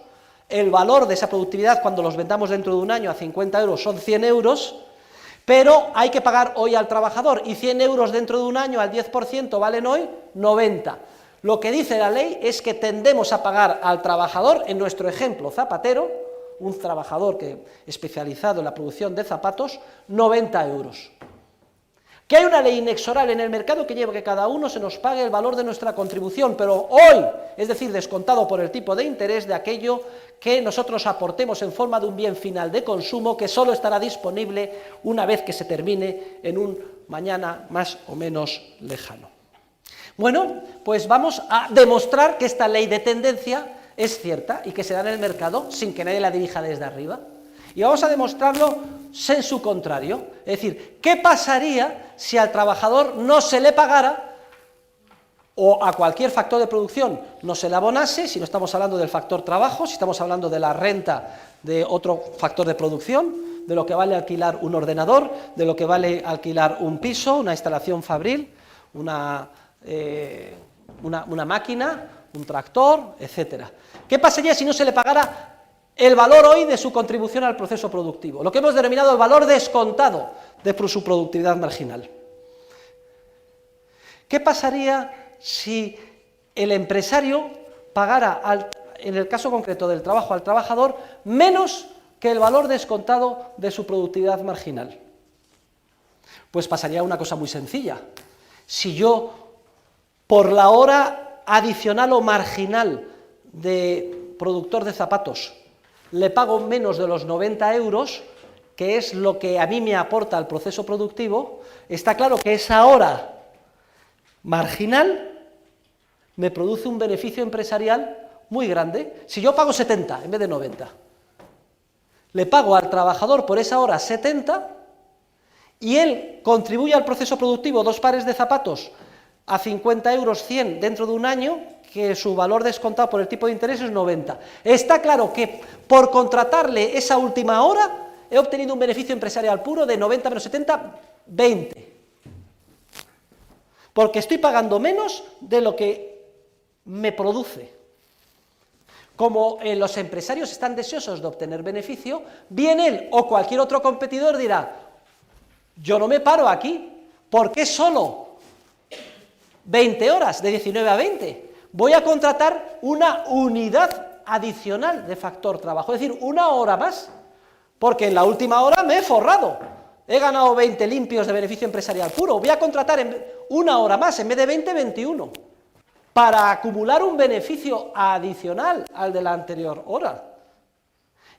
Speaker 1: el valor de esa productividad cuando los vendamos dentro de un año a 50 euros son 100 euros, pero hay que pagar hoy al trabajador, y 100 euros dentro de un año al 10% valen hoy 90. Lo que dice la ley es que tendemos a pagar al trabajador, en nuestro ejemplo zapatero, un trabajador especializado en la producción de zapatos, 90 euros. Que hay una ley inexorable en el mercado que lleva que cada uno se nos pague el valor de nuestra contribución, pero hoy, es decir, descontado por el tipo de interés de aquello que nosotros aportemos en forma de un bien final de consumo que solo estará disponible una vez que se termine en un mañana más o menos lejano. Bueno, pues vamos a demostrar que esta ley de tendencia es cierta y que se da en el mercado sin que nadie la dirija desde arriba. Y vamos a demostrarlo en su contrario. Es decir, ¿qué pasaría si al trabajador no se le pagara o a cualquier factor de producción no se le abonase, si no estamos hablando del factor trabajo, si estamos hablando de la renta de otro factor de producción, de lo que vale alquilar un ordenador, de lo que vale alquilar un piso, una instalación fabril, una máquina, un tractor, etcétera? ¿Qué pasaría si no se le pagara el valor hoy de su contribución al proceso productivo? Lo que hemos denominado el valor descontado de su productividad marginal. ¿Qué pasaría si el empresario pagara, en el caso concreto del trabajo, al trabajador, menos que el valor descontado de su productividad marginal? Pues pasaría una cosa muy sencilla. Si yo, por la hora adicional o marginal de productor de zapatos, le pago menos de los 90 euros, que es lo que a mí me aporta al proceso productivo, está claro que esa hora marginal me produce un beneficio empresarial muy grande. Si yo pago 70 en vez de 90, le pago al trabajador por esa hora 70 y él contribuye al proceso productivo 2 pares de zapatos a 50 euros 100 dentro de un año, que su valor descontado por el tipo de interés es 90. Está claro que por contratarle esa última hora he obtenido un beneficio empresarial puro de 90 menos 70, 20. Porque estoy pagando menos de lo que me produce. Como los empresarios están deseosos de obtener beneficio, bien él o cualquier otro competidor dirá: yo no me paro aquí, ¿por qué solo 20 horas, de 19 a 20? Voy a contratar una unidad adicional de factor trabajo, es decir, una hora más, porque en la última hora me he forrado, he ganado 20 limpios de beneficio empresarial puro, voy a contratar una hora más, en vez de 20, 21, para acumular un beneficio adicional al de la anterior hora.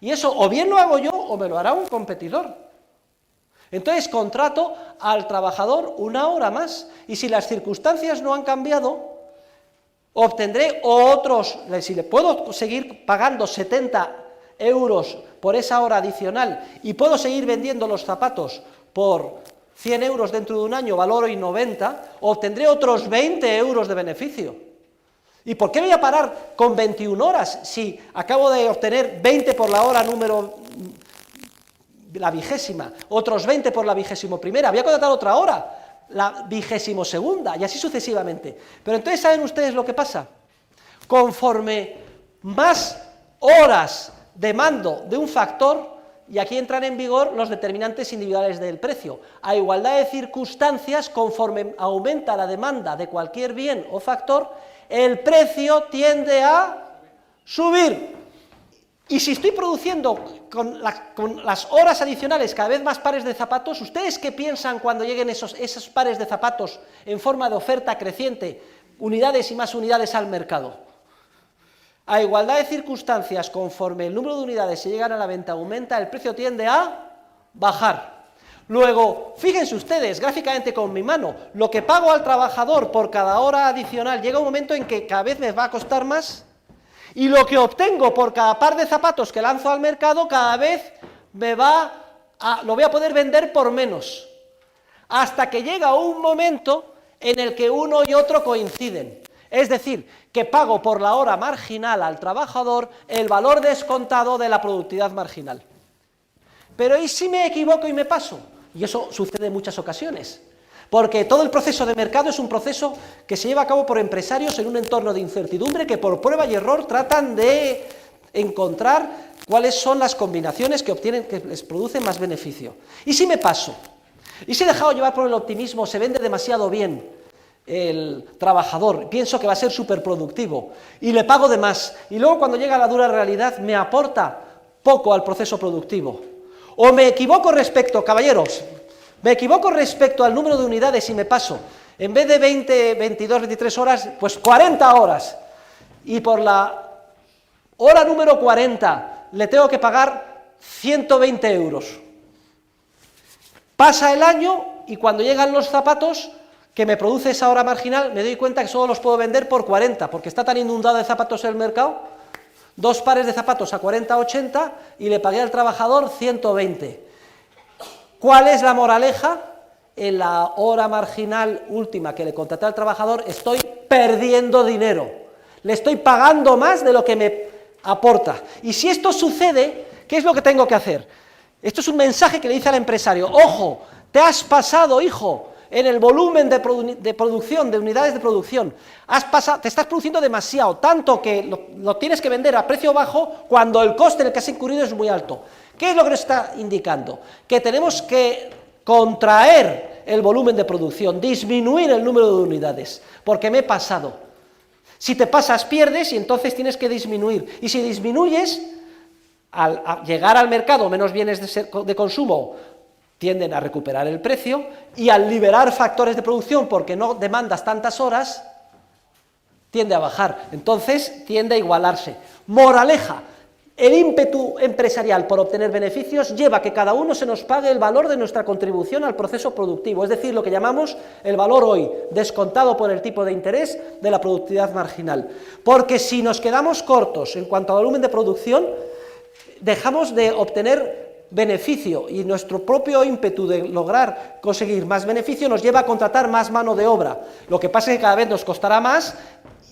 Speaker 1: Y eso o bien lo hago yo o me lo hará un competidor. Entonces contrato al trabajador una hora más, y si las circunstancias no han cambiado, obtendré otros, si le puedo seguir pagando 70 euros por esa hora adicional y puedo seguir vendiendo los zapatos por 100 euros dentro de un año, valor hoy 90, obtendré otros 20 euros de beneficio. ¿Y por qué voy a parar con 21 horas si acabo de obtener 20 por la hora número la 20ª, otros 20 por la 21ª? Voy a contratar otra hora, la 22ª, y así sucesivamente. Pero entonces, ¿saben ustedes lo que pasa? Conforme más horas de mando de un factor, y aquí entran en vigor los determinantes individuales del precio. A igualdad de circunstancias, conforme aumenta la demanda de cualquier bien o factor, el precio tiende a subir. Y si estoy produciendo con las horas adicionales cada vez más pares de zapatos, ¿ustedes qué piensan cuando lleguen esos pares de zapatos en forma de oferta creciente, unidades y más unidades al mercado? A igualdad de circunstancias, conforme el número de unidades se llegan a la venta aumenta, el precio tiende a bajar. Luego, fíjense ustedes, gráficamente con mi mano, lo que pago al trabajador por cada hora adicional llega un momento en que cada vez me va a costar más, y lo que obtengo por cada par de zapatos que lanzo al mercado cada vez lo voy a poder vender por menos, hasta que llega un momento en el que uno y otro coinciden. Es decir, que pago por la hora marginal al trabajador el valor descontado de la productividad marginal. Pero ¿y si me equivoco y me paso? Y eso sucede en muchas ocasiones, porque todo el proceso de mercado es un proceso que se lleva a cabo por empresarios en un entorno de incertidumbre que por prueba y error tratan de encontrar cuáles son las combinaciones que les producen más beneficio. ¿Y si me paso? ¿Y si he dejado llevar por el optimismo, se vende demasiado bien el trabajador, pienso que va a ser superproductivo y le pago de más, y luego cuando llega la dura realidad me aporta poco al proceso productivo? O me equivoco respecto, caballeros, me equivoco respecto al número de unidades y me paso, en vez de 20, 22, 23 horas, pues 40 horas, y por la hora número 40 le tengo que pagar 120 euros. Pasa el año y cuando llegan los zapatos que me produce esa hora marginal, me doy cuenta que solo los puedo vender por 40, porque está tan inundado de zapatos el mercado, 2 pares de zapatos a 40, 80, y le pagué al trabajador 120. ¿Cuál es la moraleja? En la hora marginal última que le contraté al trabajador estoy perdiendo dinero, le estoy pagando más de lo que me aporta. Y si esto sucede, ¿qué es lo que tengo que hacer? Esto es un mensaje que le dice al empresario: ojo, te has pasado, hijo, en el volumen de producción, de unidades de producción, te estás produciendo demasiado, tanto que lo tienes que vender a precio bajo cuando el coste en el que has incurrido es muy alto. ¿Qué es lo que nos está indicando? Que tenemos que contraer el volumen de producción, disminuir el número de unidades, porque me he pasado. Si te pasas, pierdes, y entonces tienes que disminuir. Y si disminuyes, al llegar al mercado menos bienes de consumo, tienden a recuperar el precio, y al liberar factores de producción porque no demandas tantas horas, tiende a bajar, entonces tiende a igualarse. Moraleja: el ímpetu empresarial por obtener beneficios lleva a que cada uno se nos pague el valor de nuestra contribución al proceso productivo, es decir, lo que llamamos el valor hoy, descontado por el tipo de interés de la productividad marginal. Porque si nos quedamos cortos en cuanto a volumen de producción, dejamos de obtener beneficio, y nuestro propio ímpetu de lograr conseguir más beneficio nos lleva a contratar más mano de obra. Lo que pasa es que cada vez nos costará más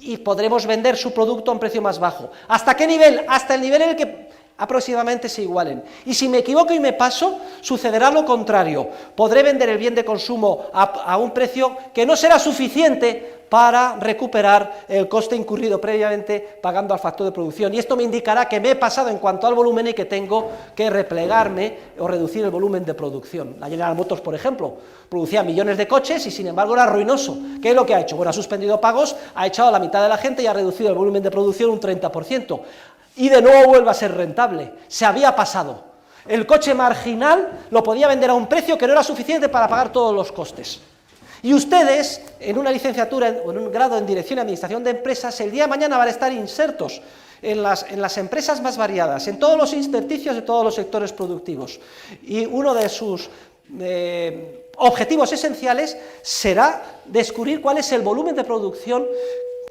Speaker 1: y podremos vender su producto a un precio más bajo. ¿Hasta qué nivel? Hasta el nivel en el que aproximadamente se igualen. Y si me equivoco y me paso, sucederá lo contrario. Podré vender el bien de consumo a un precio que no será suficiente para recuperar el coste incurrido previamente pagando al factor de producción. Y esto me indicará que me he pasado en cuanto al volumen y que tengo que replegarme o reducir el volumen de producción. La General Motors, por ejemplo, producía millones de coches y sin embargo era ruinoso. ¿Qué es lo que ha hecho? Bueno, ha suspendido pagos, ha echado a la mitad de la gente y ha reducido el volumen de producción un 30%. Y de nuevo vuelve a ser rentable. Se había pasado. El coche marginal lo podía vender a un precio que no era suficiente para pagar todos los costes. Y ustedes, en una licenciatura o en un grado en Dirección y Administración de Empresas, el día de mañana van a estar insertos en las empresas más variadas, en todos los intersticios de todos los sectores productivos. Y uno de sus objetivos esenciales será descubrir cuál es el volumen de producción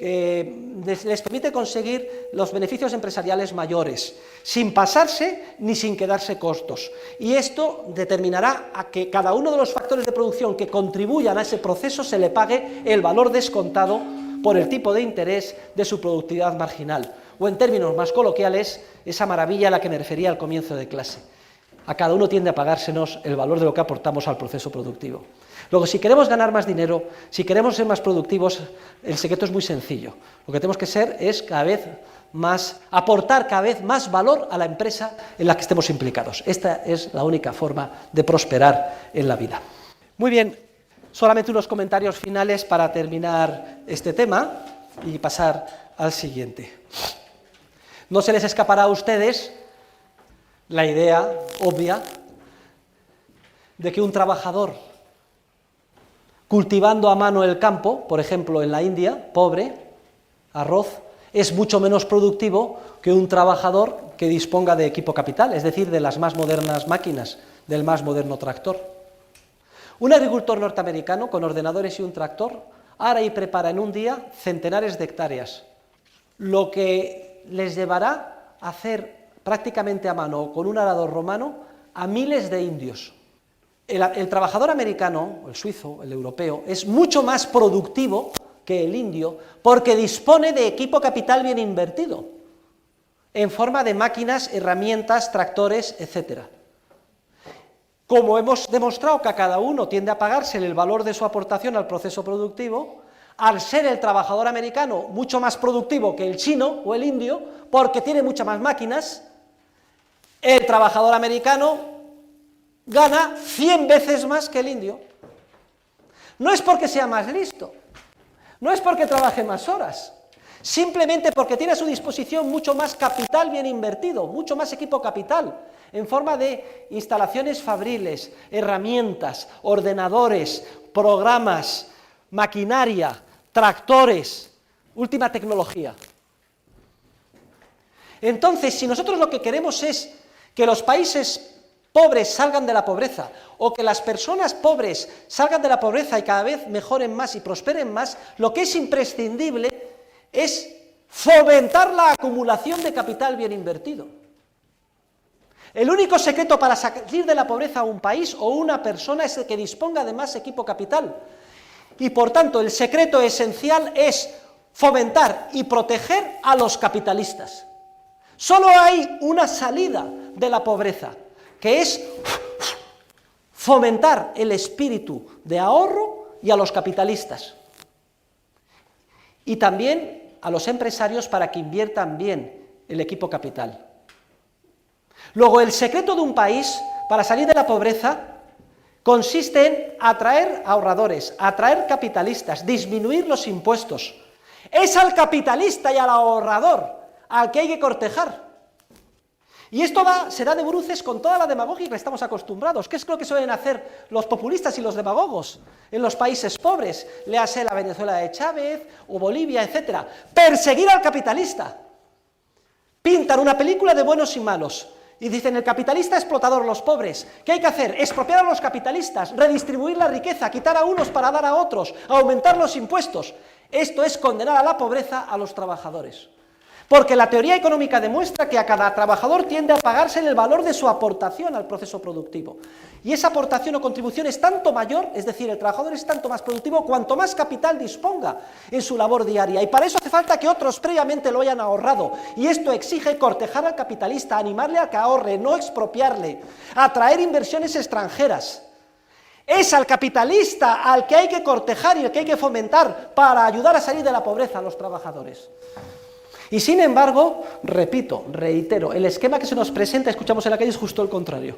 Speaker 1: les permite conseguir los beneficios empresariales mayores, sin pasarse ni sin quedarse costos. Y esto determinará a que cada uno de los factores de producción que contribuyan a ese proceso se le pague el valor descontado por el tipo de interés de su productividad marginal, o en términos más coloquiales, esa maravilla a la que me refería al comienzo de clase. a cada uno tiende a pagársenos el valor de lo que aportamos al proceso productivo. Luego, si queremos ganar más dinero, si queremos ser más productivos, el secreto es muy sencillo. Lo que tenemos que ser es aportar cada vez más valor a la empresa en la que estemos implicados. Esta es la única forma de prosperar en la vida. Muy bien, solamente unos comentarios finales para terminar este tema y pasar al siguiente. No se les escapará a ustedes la idea obvia de que un trabajador cultivando a mano el campo, por ejemplo en la India, pobre, arroz, es mucho menos productivo que un trabajador que disponga de equipo capital, es decir, de las más modernas máquinas, del más moderno tractor. Un agricultor norteamericano con ordenadores y un tractor ara y prepara en un día centenares de hectáreas, lo que les llevará a hacer prácticamente a mano con un arador romano a miles de indios. El trabajador americano, el suizo, el europeo, es mucho más productivo que el indio porque dispone de equipo capital bien invertido, en forma de máquinas, herramientas, tractores, etc. Como hemos demostrado que a cada uno tiende a pagarse el valor de su aportación al proceso productivo, al ser el trabajador americano mucho más productivo que el chino o el indio, porque tiene muchas más máquinas, el trabajador americano gana 100 veces más que el indio. No es porque sea más listo, no es porque trabaje más horas, simplemente porque tiene a su disposición mucho más capital bien invertido, mucho más equipo capital, en forma de instalaciones fabriles, herramientas, ordenadores, programas, maquinaria, tractores, última tecnología. Entonces, si nosotros lo que queremos es que los países pobres salgan de la pobreza, o que las personas pobres salgan de la pobreza y cada vez mejoren más y prosperen más, lo que es imprescindible es fomentar la acumulación de capital bien invertido. El único secreto para salir de la pobreza a un país o una persona es el que disponga de más equipo capital. Y por tanto, el secreto esencial es fomentar y proteger a los capitalistas. Solo hay una salida de la pobreza, que es fomentar el espíritu de ahorro y a los capitalistas. Y también a los empresarios para que inviertan bien el equipo capital. Luego, el secreto de un país para salir de la pobreza consiste en atraer ahorradores, atraer capitalistas, disminuir los impuestos. Es al capitalista y al ahorrador al que hay que cortejar. Y esto se da de bruces con toda la demagogia que estamos acostumbrados. ¿Qué es lo que suelen hacer los populistas y los demagogos en los países pobres? Léase la Venezuela de Chávez o Bolivia, etc. Perseguir al capitalista. Pintan una película de buenos y malos. Y dicen, el capitalista explotador, los pobres. ¿Qué hay que hacer? Expropiar a los capitalistas, redistribuir la riqueza, quitar a unos para dar a otros, aumentar los impuestos. Esto es condenar a la pobreza a los trabajadores. Porque la teoría económica demuestra que a cada trabajador tiende a pagarse el valor de su aportación al proceso productivo. Y esa aportación o contribución es tanto mayor, es decir, el trabajador es tanto más productivo cuanto más capital disponga en su labor diaria. Y para eso hace falta que otros previamente lo hayan ahorrado. Y esto exige cortejar al capitalista, animarle a que ahorre, no expropiarle, atraer inversiones extranjeras. Es al capitalista al que hay que cortejar y al que hay que fomentar para ayudar a salir de la pobreza a los trabajadores. Y sin embargo, repito, reitero, el esquema que se nos presenta, escuchamos en la calle, es justo el contrario.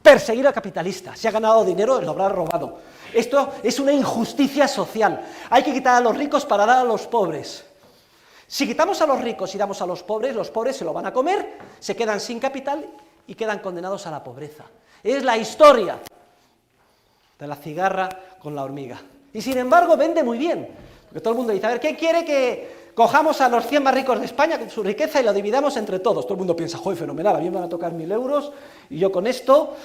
Speaker 1: Perseguir al capitalista, si ha ganado dinero, lo habrá robado. Esto es una injusticia social. Hay que quitar a los ricos para dar a los pobres. Si quitamos a los ricos y damos a los pobres se lo van a comer, se quedan sin capital y quedan condenados a la pobreza. Es la historia de la cigarra con la hormiga. Y sin embargo, vende muy bien. Porque todo el mundo dice, a ver, ¿qué quiere que cojamos a los 100 más ricos de España con su riqueza y lo dividamos entre todos? Todo el mundo piensa, joder, fenomenal, a mí me van a tocar 1000 euros y yo con esto,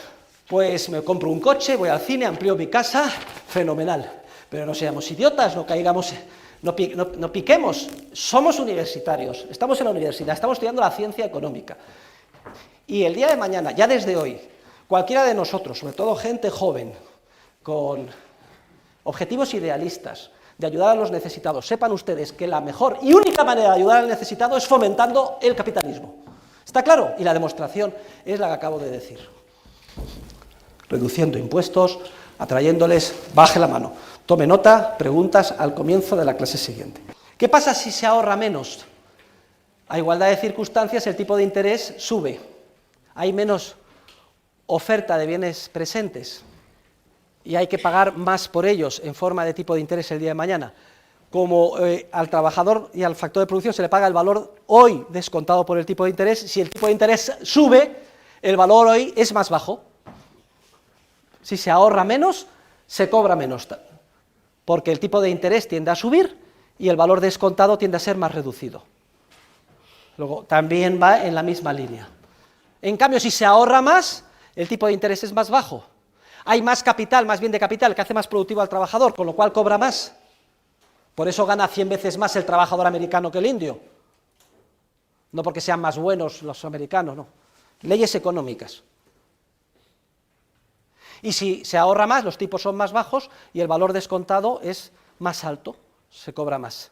Speaker 1: pues me compro un coche, voy al cine, amplío mi casa, fenomenal. Pero no seamos idiotas, no caigamos, no piquemos. Somos universitarios, estamos en la universidad, estamos estudiando la ciencia económica. Y el día de mañana, ya desde hoy, cualquiera de nosotros, sobre todo gente joven, con objetivos idealistas, de ayudar a los necesitados, sepan ustedes que la mejor y única manera de ayudar al necesitado es fomentando el capitalismo. ¿Está claro? Y la demostración es la que acabo de decir. reduciendo impuestos, atrayéndoles, baje la mano, tome nota, preguntas al comienzo de la clase siguiente. ¿Qué pasa si se ahorra menos? A igualdad de circunstancias el tipo de interés sube, hay menos oferta de bienes presentes y hay que pagar más por ellos en forma de tipo de interés el día de mañana. Como al trabajador y al factor de producción se le paga el valor hoy descontado por el tipo de interés, si el tipo de interés sube, el valor hoy es más bajo. Si se ahorra menos, se cobra menos, porque el tipo de interés tiende a subir y el valor descontado tiende a ser más reducido. Luego, también va en la misma línea. En cambio, si se ahorra más, el tipo de interés es más bajo. Hay más capital, más bien de capital, que hace más productivo al trabajador, con lo cual cobra más. Por eso gana 100 veces más el trabajador americano que el indio. No porque sean más buenos los americanos, no. Leyes económicas. Y si se ahorra más, los tipos son más bajos y el valor descontado es más alto, se cobra más.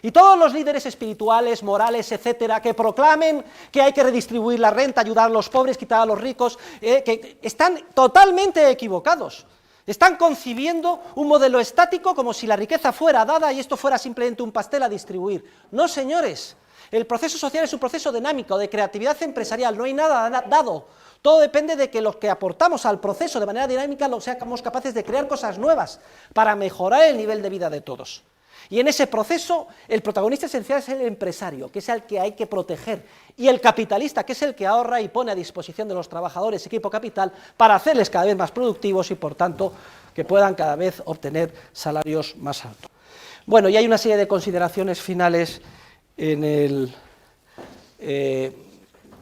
Speaker 1: Y todos los líderes espirituales, morales, etcétera, que proclamen que hay que redistribuir la renta, ayudar a los pobres, quitar a los ricos, que están totalmente equivocados. Están concibiendo un modelo estático como si la riqueza fuera dada y esto fuera simplemente un pastel a distribuir. No, señores, el proceso social es un proceso dinámico, de creatividad empresarial, no hay nada dado. Todo depende de que los que aportamos al proceso de manera dinámica seamos capaces de crear cosas nuevas para mejorar el nivel de vida de todos. Y en ese proceso, el protagonista esencial es el empresario, que es el que hay que proteger, y el capitalista, que es el que ahorra y pone a disposición de los trabajadores equipo capital para hacerles cada vez más productivos y, por tanto, que puedan cada vez obtener salarios más altos. Bueno, y hay una serie de consideraciones finales en el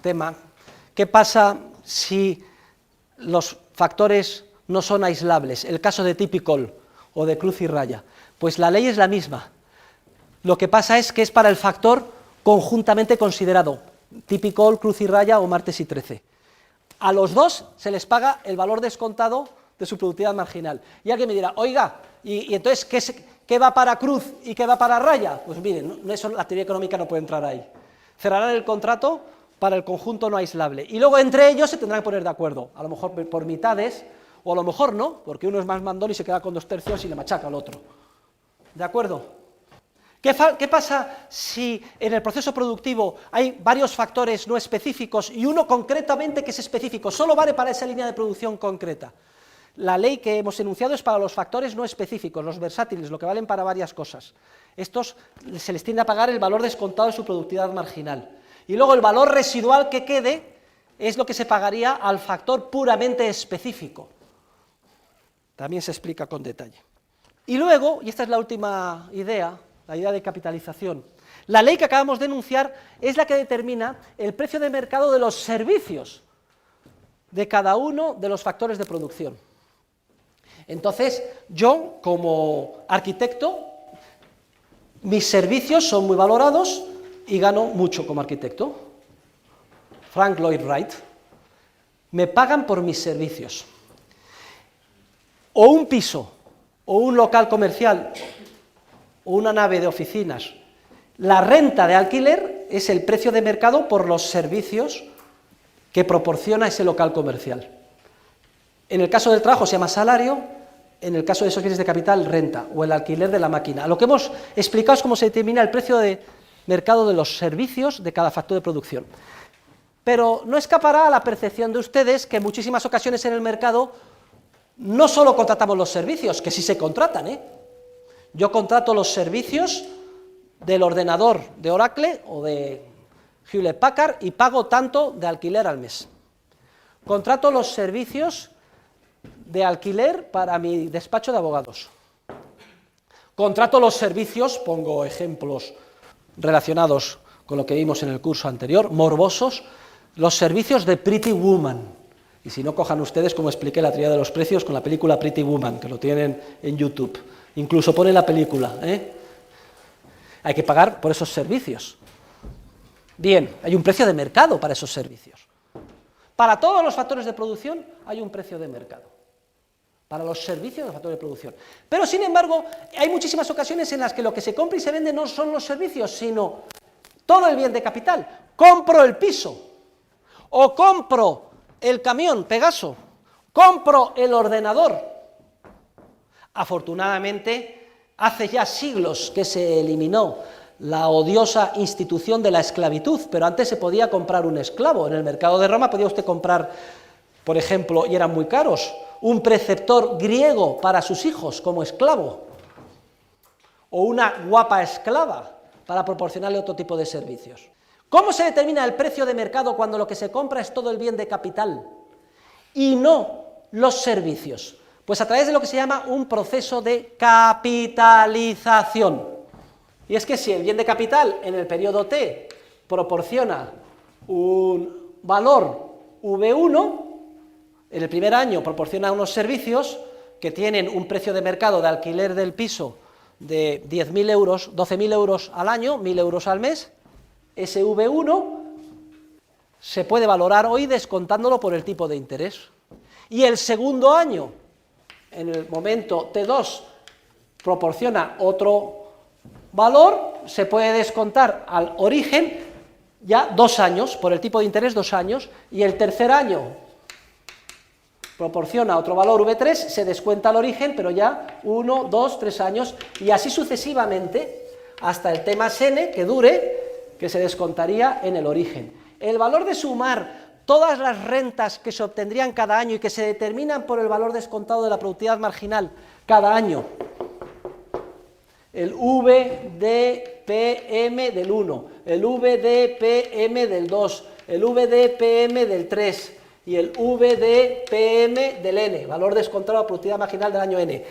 Speaker 1: tema. ¿Qué pasa si los factores no son aislables? El caso de Typical o de Cruz y Raya. Pues la ley es la misma. Lo que pasa es que es para el factor conjuntamente considerado, Typical, Cruz y Raya o Martes y 13. A los dos se les paga el valor descontado de su productividad marginal. Y alguien me dirá, oiga, ¿y entonces qué va para Cruz y qué va para Raya? Pues miren, eso, la teoría económica no puede entrar ahí. Cerrarán el contrato para el conjunto no aislable. Y luego entre ellos se tendrán que poner de acuerdo, a lo mejor por mitades, o a lo mejor no, porque uno es más mandón y se queda con 2/3 y le machaca al otro. ¿De acuerdo? ¿Qué pasa si en el proceso productivo hay varios factores no específicos y uno concretamente que es específico, solo vale para esa línea de producción concreta? La ley que hemos enunciado es para los factores no específicos, los versátiles, lo que valen para varias cosas. Estos se les tiende a pagar el valor descontado de su productividad marginal. Y luego el valor residual que quede es lo que se pagaría al factor puramente específico. También se explica con detalle. Y luego, y esta es la última idea, la idea de capitalización, la ley que acabamos de enunciar es la que determina el precio de mercado de los servicios de cada uno de los factores de producción. Entonces, yo, como arquitecto, mis servicios son muy valorados y gano mucho como arquitecto. Frank Lloyd Wright. Me pagan por mis servicios. O un piso, o un local comercial, o una nave de oficinas. La renta de alquiler es el precio de mercado por los servicios que proporciona ese local comercial. En el caso del trabajo se llama salario, en el caso de esos bienes de capital, renta, o el alquiler de la máquina. Lo que hemos explicado es cómo se determina el precio de mercado de los servicios de cada factor de producción. Pero no escapará a la percepción de ustedes que en muchísimas ocasiones en el mercado no solo contratamos los servicios, que sí se contratan, Yo contrato los servicios del ordenador de Oracle o de Hewlett Packard y pago tanto de alquiler al mes. Contrato los servicios de alquiler para mi despacho de abogados. Contrato los servicios, pongo ejemplos relacionados con lo que vimos en el curso anterior, morbosos, los servicios de Pretty Woman. Y si no, cojan ustedes, como expliqué, la teoría de los precios con la película Pretty Woman, que lo tienen en YouTube. Incluso pone la película, Hay que pagar por esos servicios. Bien, hay un precio de mercado para esos servicios. Para todos los factores de producción hay un precio de mercado. Para los servicios de factores de producción. Pero, sin embargo, hay muchísimas ocasiones en las que lo que se compra y se vende no son los servicios, sino todo el bien de capital. Compro el piso, o compro el camión Pegaso, compro el ordenador. Afortunadamente, hace ya siglos que se eliminó la odiosa institución de la esclavitud, pero antes se podía comprar un esclavo. En el mercado de Roma podía usted comprar, por ejemplo, y eran muy caros, un preceptor griego para sus hijos como esclavo, o una guapa esclava para proporcionarle otro tipo de servicios. ¿Cómo se determina el precio de mercado cuando lo que se compra es todo el bien de capital y no los servicios? Pues a través de lo que se llama un proceso de capitalización. Y es que si el bien de capital en el periodo T proporciona un valor V1, en el primer año proporciona unos servicios que tienen un precio de mercado de alquiler del piso de 10.000 euros, 12.000 euros al año, 1.000 euros al mes, ese V1 se puede valorar hoy descontándolo por el tipo de interés. Y el segundo año, en el momento T2, proporciona otro valor, se puede descontar al origen ya 2 años, por el tipo de interés 2 años, y el tercer año proporciona otro valor V3, se descuenta al origen, pero ya 1, 2, 3 años, y así sucesivamente, hasta el T más N, que dure, que se descontaría en el origen. El valor de sumar todas las rentas que se obtendrían cada año y que se determinan por el valor descontado de la productividad marginal cada año, el VDPM del 1, el VDPM del 2, el VDPM del 3 y el VDPM del N, valor descontado de la productividad marginal del año N,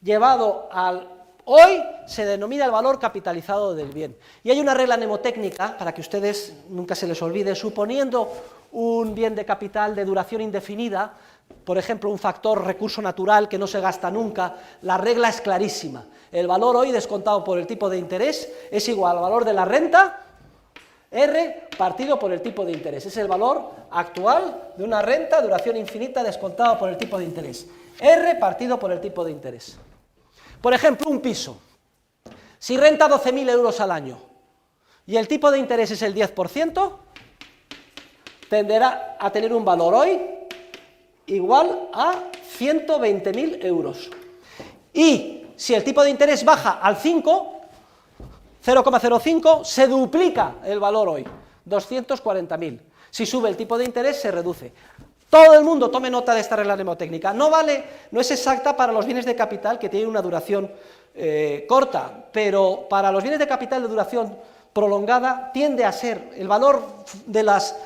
Speaker 1: llevado al hoy se denomina el valor capitalizado del bien. Y hay una regla mnemotécnica, para que ustedes nunca se les olvide, suponiendo un bien de capital de duración indefinida, por ejemplo, un factor recurso natural que no se gasta nunca, la regla es clarísima. El valor hoy descontado por el tipo de interés es igual al valor de la renta, R, partido por el tipo de interés. Es el valor actual de una renta, duración infinita, descontado por el tipo de interés. R partido por el tipo de interés. Por ejemplo, un piso, si renta 12.000 euros al año y el tipo de interés es el 10%, tenderá a tener un valor hoy igual a 120.000 euros. Y si el tipo de interés baja al 5, 0,05, se duplica el valor hoy, 240.000. Si sube el tipo de interés, se reduce. Todo el mundo tome nota de esta regla mnemotécnica. No es exacta para los bienes de capital que tienen una duración corta, pero para los bienes de capital de duración prolongada tiende a ser el valor de las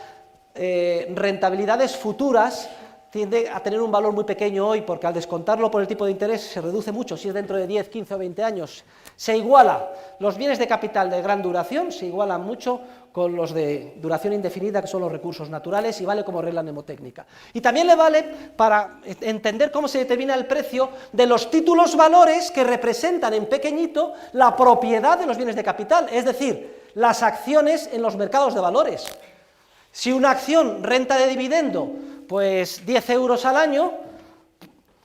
Speaker 1: rentabilidades futuras tiende a tener un valor muy pequeño hoy, porque al descontarlo por el tipo de interés se reduce mucho. Si es dentro de 10, 15 o 20 años, se iguala. Los bienes de capital de gran duración se igualan mucho con los de duración indefinida, que son los recursos naturales, y vale como regla mnemotécnica. Y también le vale para entender cómo se determina el precio de los títulos valores que representan en pequeñito la propiedad de los bienes de capital, es decir, las acciones en los mercados de valores. Si una acción renta de dividendo, pues 10 euros al año,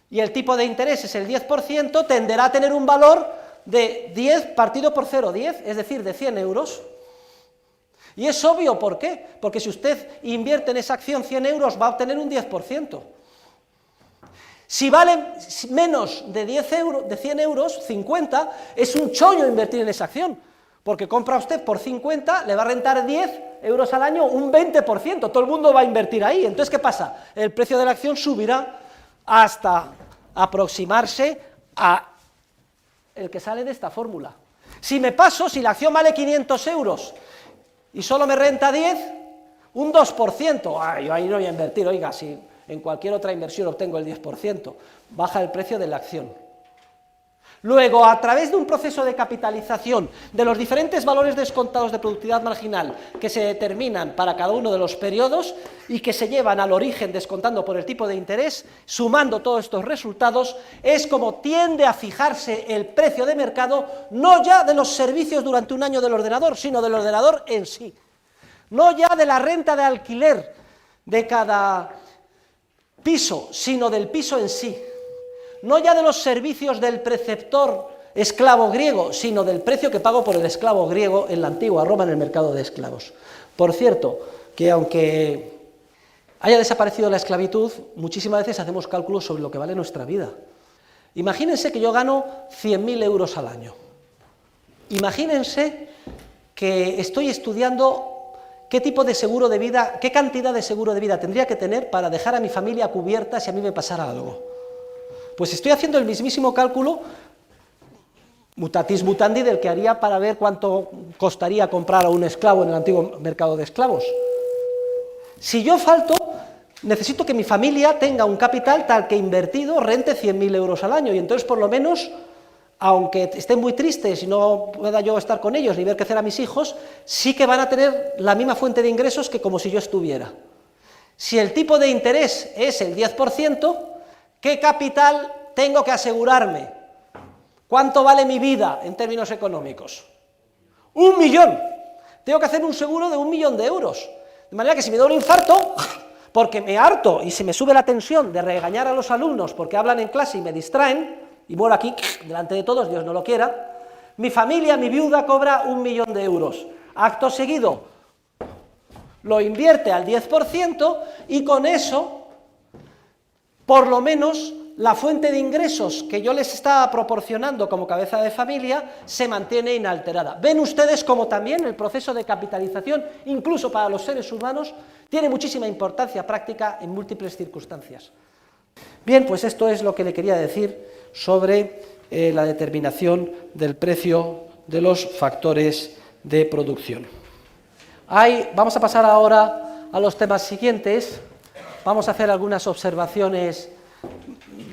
Speaker 1: y el tipo de interés es el 10%, tenderá a tener un valor de 10 partido por 0,10, es decir, de 100 euros. Y es obvio, ¿por qué? Porque si usted invierte en esa acción 100 euros, va a obtener un 10%. Si vale menos de 10 euros, de 100 euros, 50, es un chollo invertir en esa acción, porque compra usted por 50, le va a rentar 10 euros al año, un 20%, todo el mundo va a invertir ahí. Entonces, ¿qué pasa? El precio de la acción subirá hasta aproximarse a el que sale de esta fórmula. Si me paso, si la acción vale 500 euros y solo me renta 10, un 2%, yo ahí no voy a invertir, oiga, si en cualquier otra inversión obtengo el 10%, baja el precio de la acción. Luego, a través de un proceso de capitalización de los diferentes valores descontados de productividad marginal que se determinan para cada uno de los periodos y que se llevan al origen descontando por el tipo de interés, sumando todos estos resultados, es como tiende a fijarse el precio de mercado, no ya de los servicios durante un año del ordenador, sino del ordenador en sí. No ya de la renta de alquiler de cada piso, sino del piso en sí. No ya de los servicios del preceptor esclavo griego, sino del precio que pago por el esclavo griego en la antigua Roma en el mercado de esclavos. Por cierto, que aunque haya desaparecido la esclavitud, muchísimas veces hacemos cálculos sobre lo que vale nuestra vida. Imagínense que yo gano 100.000 euros al año. Imagínense que estoy estudiando qué tipo de seguro de vida, qué cantidad de seguro de vida tendría que tener para dejar a mi familia cubierta si a mí me pasara algo. Pues estoy haciendo el mismísimo cálculo, mutatis mutandi, del que haría para ver cuánto costaría comprar a un esclavo en el antiguo mercado de esclavos. Si yo falto, necesito que mi familia tenga un capital tal que invertido rente 100.000 euros al año, y entonces por lo menos, aunque estén muy tristes y no pueda yo estar con ellos ni ver crecer a mis hijos, sí que van a tener la misma fuente de ingresos que como si yo estuviera. Si el tipo de interés es el 10%, ¿qué capital tengo que asegurarme? ¿Cuánto vale mi vida en términos económicos? 1 millón. Tengo que hacer un seguro de 1 millón de euros. De manera que si me da un infarto, porque me harto y se me sube la tensión de regañar a los alumnos porque hablan en clase y me distraen, y muero aquí delante de todos, Dios no lo quiera, mi familia, mi viuda, cobra 1 millón de euros. Acto seguido, lo invierte al 10% y con eso, por lo menos, la fuente de ingresos que yo les estaba proporcionando como cabeza de familia se mantiene inalterada. Ven ustedes como también el proceso de capitalización, incluso para los seres humanos, tiene muchísima importancia práctica en múltiples circunstancias. Bien, pues esto es lo que le quería decir sobre la determinación del precio de los factores de producción. Vamos a pasar ahora a los temas siguientes. Vamos a hacer algunas observaciones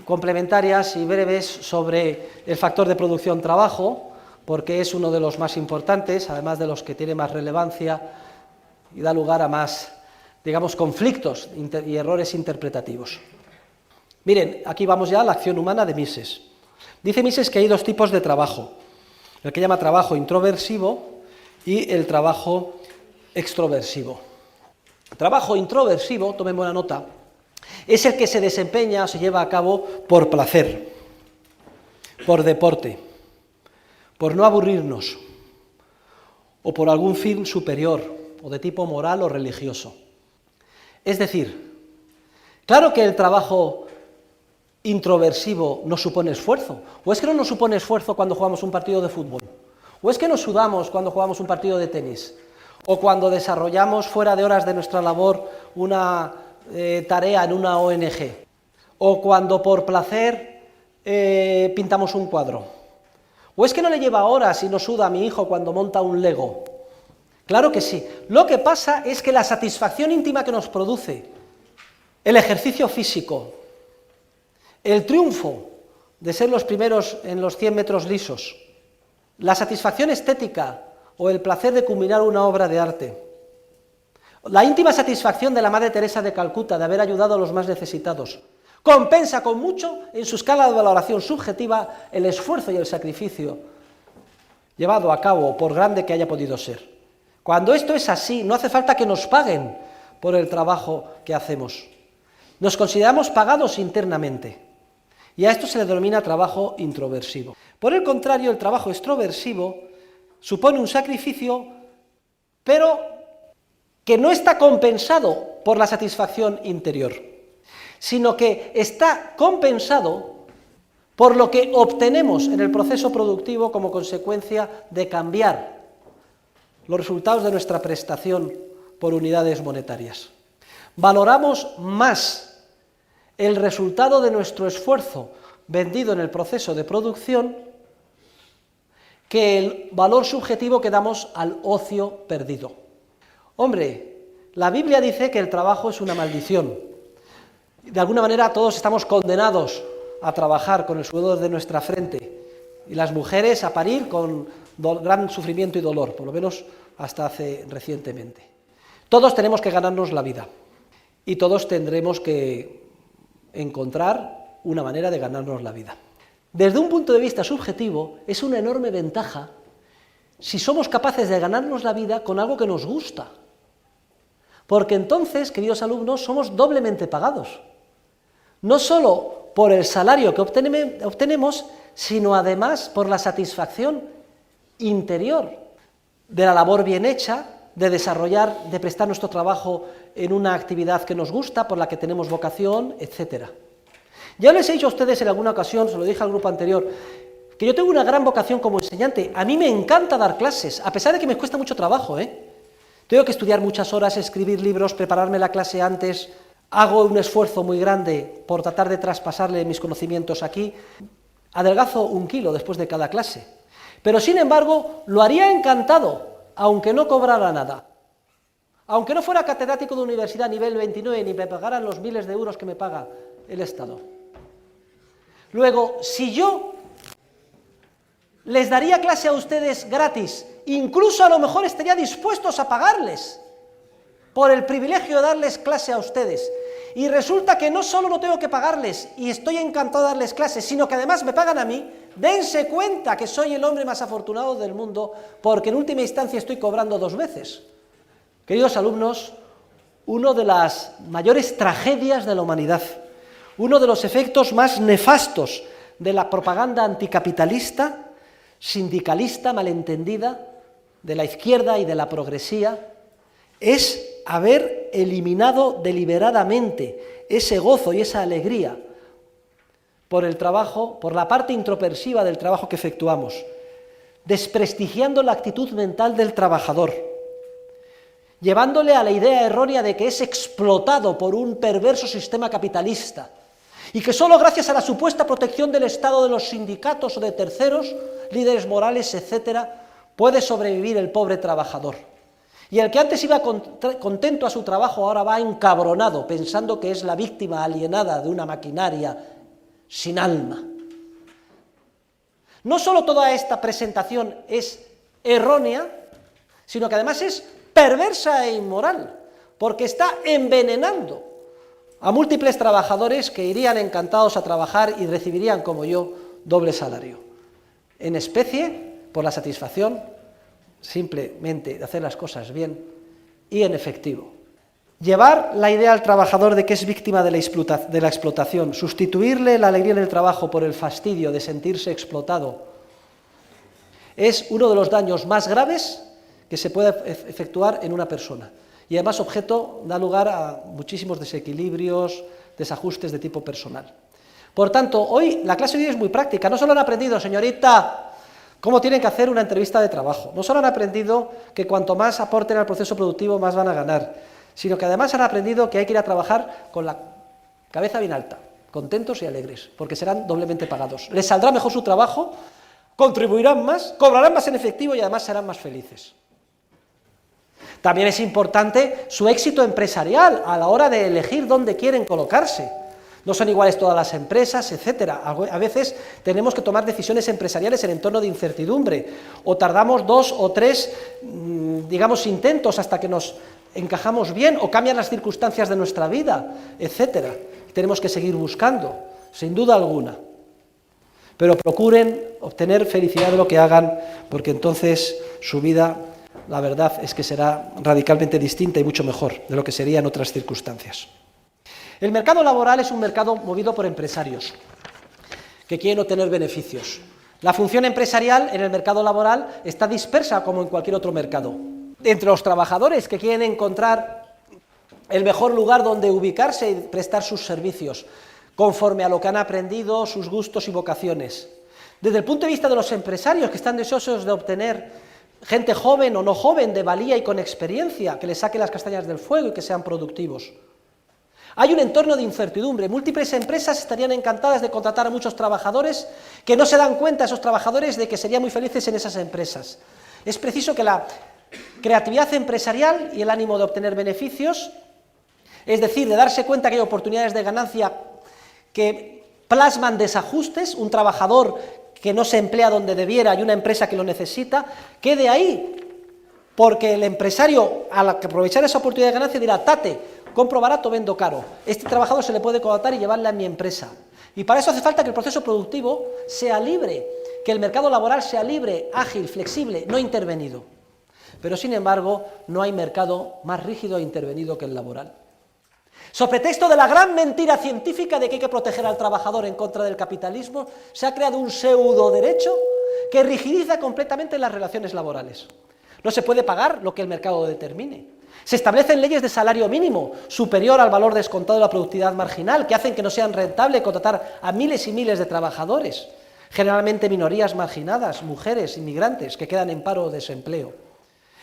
Speaker 1: complementarias y breves sobre el factor de producción trabajo, porque es uno de los más importantes, además de los que tiene más relevancia y da lugar a más, digamos, conflictos y errores interpretativos. Miren, aquí vamos ya a la acción humana de Mises. Dice Mises que hay 2 tipos de trabajo, el que llama trabajo introversivo y el trabajo extroversivo. Trabajo introversivo, tomen buena nota, es el que se desempeña o se lleva a cabo por placer, por deporte, por no aburrirnos, o por algún fin superior, o de tipo moral o religioso. Es decir, claro que el trabajo introversivo no supone esfuerzo, o es que no nos supone esfuerzo cuando jugamos un partido de fútbol, o es que nos sudamos cuando jugamos un partido de tenis, o cuando desarrollamos fuera de horas de nuestra labor una tarea en una ONG, o cuando por placer pintamos un cuadro, o es que no le lleva horas y no suda a mi hijo cuando monta un Lego. Claro que sí. Lo que pasa es que la satisfacción íntima que nos produce el ejercicio físico, el triunfo de ser los primeros en los 100 metros lisos, la satisfacción estética o el placer de culminar una obra de arte, la íntima satisfacción de la Madre Teresa de Calcuta de haber ayudado a los más necesitados, compensa con mucho en su escala de valoración subjetiva el esfuerzo y el sacrificio llevado a cabo, por grande que haya podido ser. Cuando esto es así, no hace falta que nos paguen por el trabajo que hacemos. Nos consideramos pagados internamente. Y a esto se le denomina trabajo introversivo. Por el contrario, el trabajo extroversivo supone un sacrificio, pero que no está compensado por la satisfacción interior, sino que está compensado por lo que obtenemos en el proceso productivo como consecuencia de cambiar los resultados de nuestra prestación por unidades monetarias. Valoramos más el resultado de nuestro esfuerzo vendido en el proceso de producción que el valor subjetivo que damos al ocio perdido. Hombre, la Biblia dice que el trabajo es una maldición. De alguna manera todos estamos condenados a trabajar con el sudor de nuestra frente y las mujeres a parir con gran sufrimiento y dolor, por lo menos hasta hace recientemente. Todos tenemos que ganarnos la vida y todos tendremos que encontrar una manera de ganarnos la vida. Desde un punto de vista subjetivo, es una enorme ventaja si somos capaces de ganarnos la vida con algo que nos gusta. Porque entonces, queridos alumnos, somos doblemente pagados. No solo por el salario que obtenemos, sino además por la satisfacción interior de la labor bien hecha, de desarrollar, de prestar nuestro trabajo en una actividad que nos gusta, por la que tenemos vocación, etc. Ya les he dicho a ustedes en alguna ocasión, se lo dije al grupo anterior, que yo tengo una gran vocación como enseñante. A mí me encanta dar clases, a pesar de que me cuesta mucho trabajo, Tengo que estudiar muchas horas, escribir libros, prepararme la clase antes, hago un esfuerzo muy grande por tratar de traspasarle mis conocimientos aquí, adelgazo 1 kilo después de cada clase, pero sin embargo lo haría encantado, aunque no cobrara nada, aunque no fuera catedrático de universidad nivel 29 ni me pagaran los miles de euros que me paga el Estado. Luego, si yo les daría clase a ustedes gratis, incluso a lo mejor estaría dispuestos a pagarles por el privilegio de darles clase a ustedes, y resulta que no solo no tengo que pagarles y estoy encantado de darles clases, sino que además me pagan a mí, dense cuenta que soy el hombre más afortunado del mundo, porque en última instancia estoy cobrando 2 veces. Queridos alumnos, una de las mayores tragedias de la humanidad, uno de los efectos más nefastos de la propaganda anticapitalista, sindicalista, malentendida, de la izquierda y de la progresía, es haber eliminado deliberadamente ese gozo y esa alegría por el trabajo, por la parte introversiva del trabajo que efectuamos, desprestigiando la actitud mental del trabajador, llevándole a la idea errónea de que es explotado por un perverso sistema capitalista y que solo gracias a la supuesta protección del Estado, de los sindicatos o de terceros, líderes morales, etcétera, puede sobrevivir el pobre trabajador. Y el que antes iba contento a su trabajo ahora va encabronado, pensando que es la víctima alienada de una maquinaria sin alma. No solo toda esta presentación es errónea, sino que además es perversa e inmoral, porque está envenenando a múltiples trabajadores que irían encantados a trabajar y recibirían, como yo, doble salario, en especie por la satisfacción simplemente de hacer las cosas bien, y en efectivo. Llevar la idea al trabajador de que es víctima de la explotación, sustituirle la alegría en el trabajo por el fastidio de sentirse explotado, es uno de los daños más graves que se puede efectuar en una persona. Y además da lugar a muchísimos desequilibrios, desajustes de tipo personal. Por tanto, hoy la clase de hoy es muy práctica. No solo han aprendido, señorita, cómo tienen que hacer una entrevista de trabajo. No solo han aprendido que cuanto más aporten al proceso productivo, más van a ganar, sino que además han aprendido que hay que ir a trabajar con la cabeza bien alta, contentos y alegres, porque serán doblemente pagados. Les saldrá mejor su trabajo, contribuirán más, cobrarán más en efectivo y además serán más felices. También es importante su éxito empresarial a la hora de elegir dónde quieren colocarse. No son iguales todas las empresas, etcétera. A veces tenemos que tomar decisiones empresariales en entorno de incertidumbre, o tardamos 2 o 3, digamos, intentos hasta que nos encajamos bien, o cambian las circunstancias de nuestra vida, etcétera. Tenemos que seguir buscando, sin duda alguna. Pero procuren obtener felicidad de lo que hagan, porque entonces su vida, la verdad es que será radicalmente distinta y mucho mejor de lo que sería en otras circunstancias. El mercado laboral es un mercado movido por empresarios que quieren obtener beneficios. La función empresarial en el mercado laboral está dispersa como en cualquier otro mercado. Entre los trabajadores que quieren encontrar el mejor lugar donde ubicarse y prestar sus servicios, conforme a lo que han aprendido, sus gustos y vocaciones. Desde el punto de vista de los empresarios que están deseosos de obtener gente joven o no joven, de valía y con experiencia, que les saque las castañas del fuego y que sean productivos. Hay un entorno de incertidumbre. Múltiples empresas estarían encantadas de contratar a muchos trabajadores que no se dan cuenta, esos trabajadores, de que serían muy felices en esas empresas. Es preciso que la creatividad empresarial y el ánimo de obtener beneficios, es decir, de darse cuenta que hay oportunidades de ganancia que plasman desajustes, un trabajador que no se emplea donde debiera y una empresa que lo necesita, quede ahí, porque el empresario, al aprovechar esa oportunidad de ganancia, dirá: tate, compro barato, vendo caro. Este trabajador se le puede contratar y llevarle a mi empresa. Y para eso hace falta que el proceso productivo sea libre, que el mercado laboral sea libre, ágil, flexible, no intervenido. Pero, sin embargo, no hay mercado más rígido e intervenido que el laboral. Sobre pretexto de la gran mentira científica de que hay que proteger al trabajador en contra del capitalismo, se ha creado un pseudo derecho que rigidiza completamente las relaciones laborales. No se puede pagar lo que el mercado determine. Se establecen leyes de salario mínimo superior al valor descontado de la productividad marginal, que hacen que no sea rentable contratar a miles y miles de trabajadores, generalmente minorías marginadas, mujeres, inmigrantes, que quedan en paro o desempleo.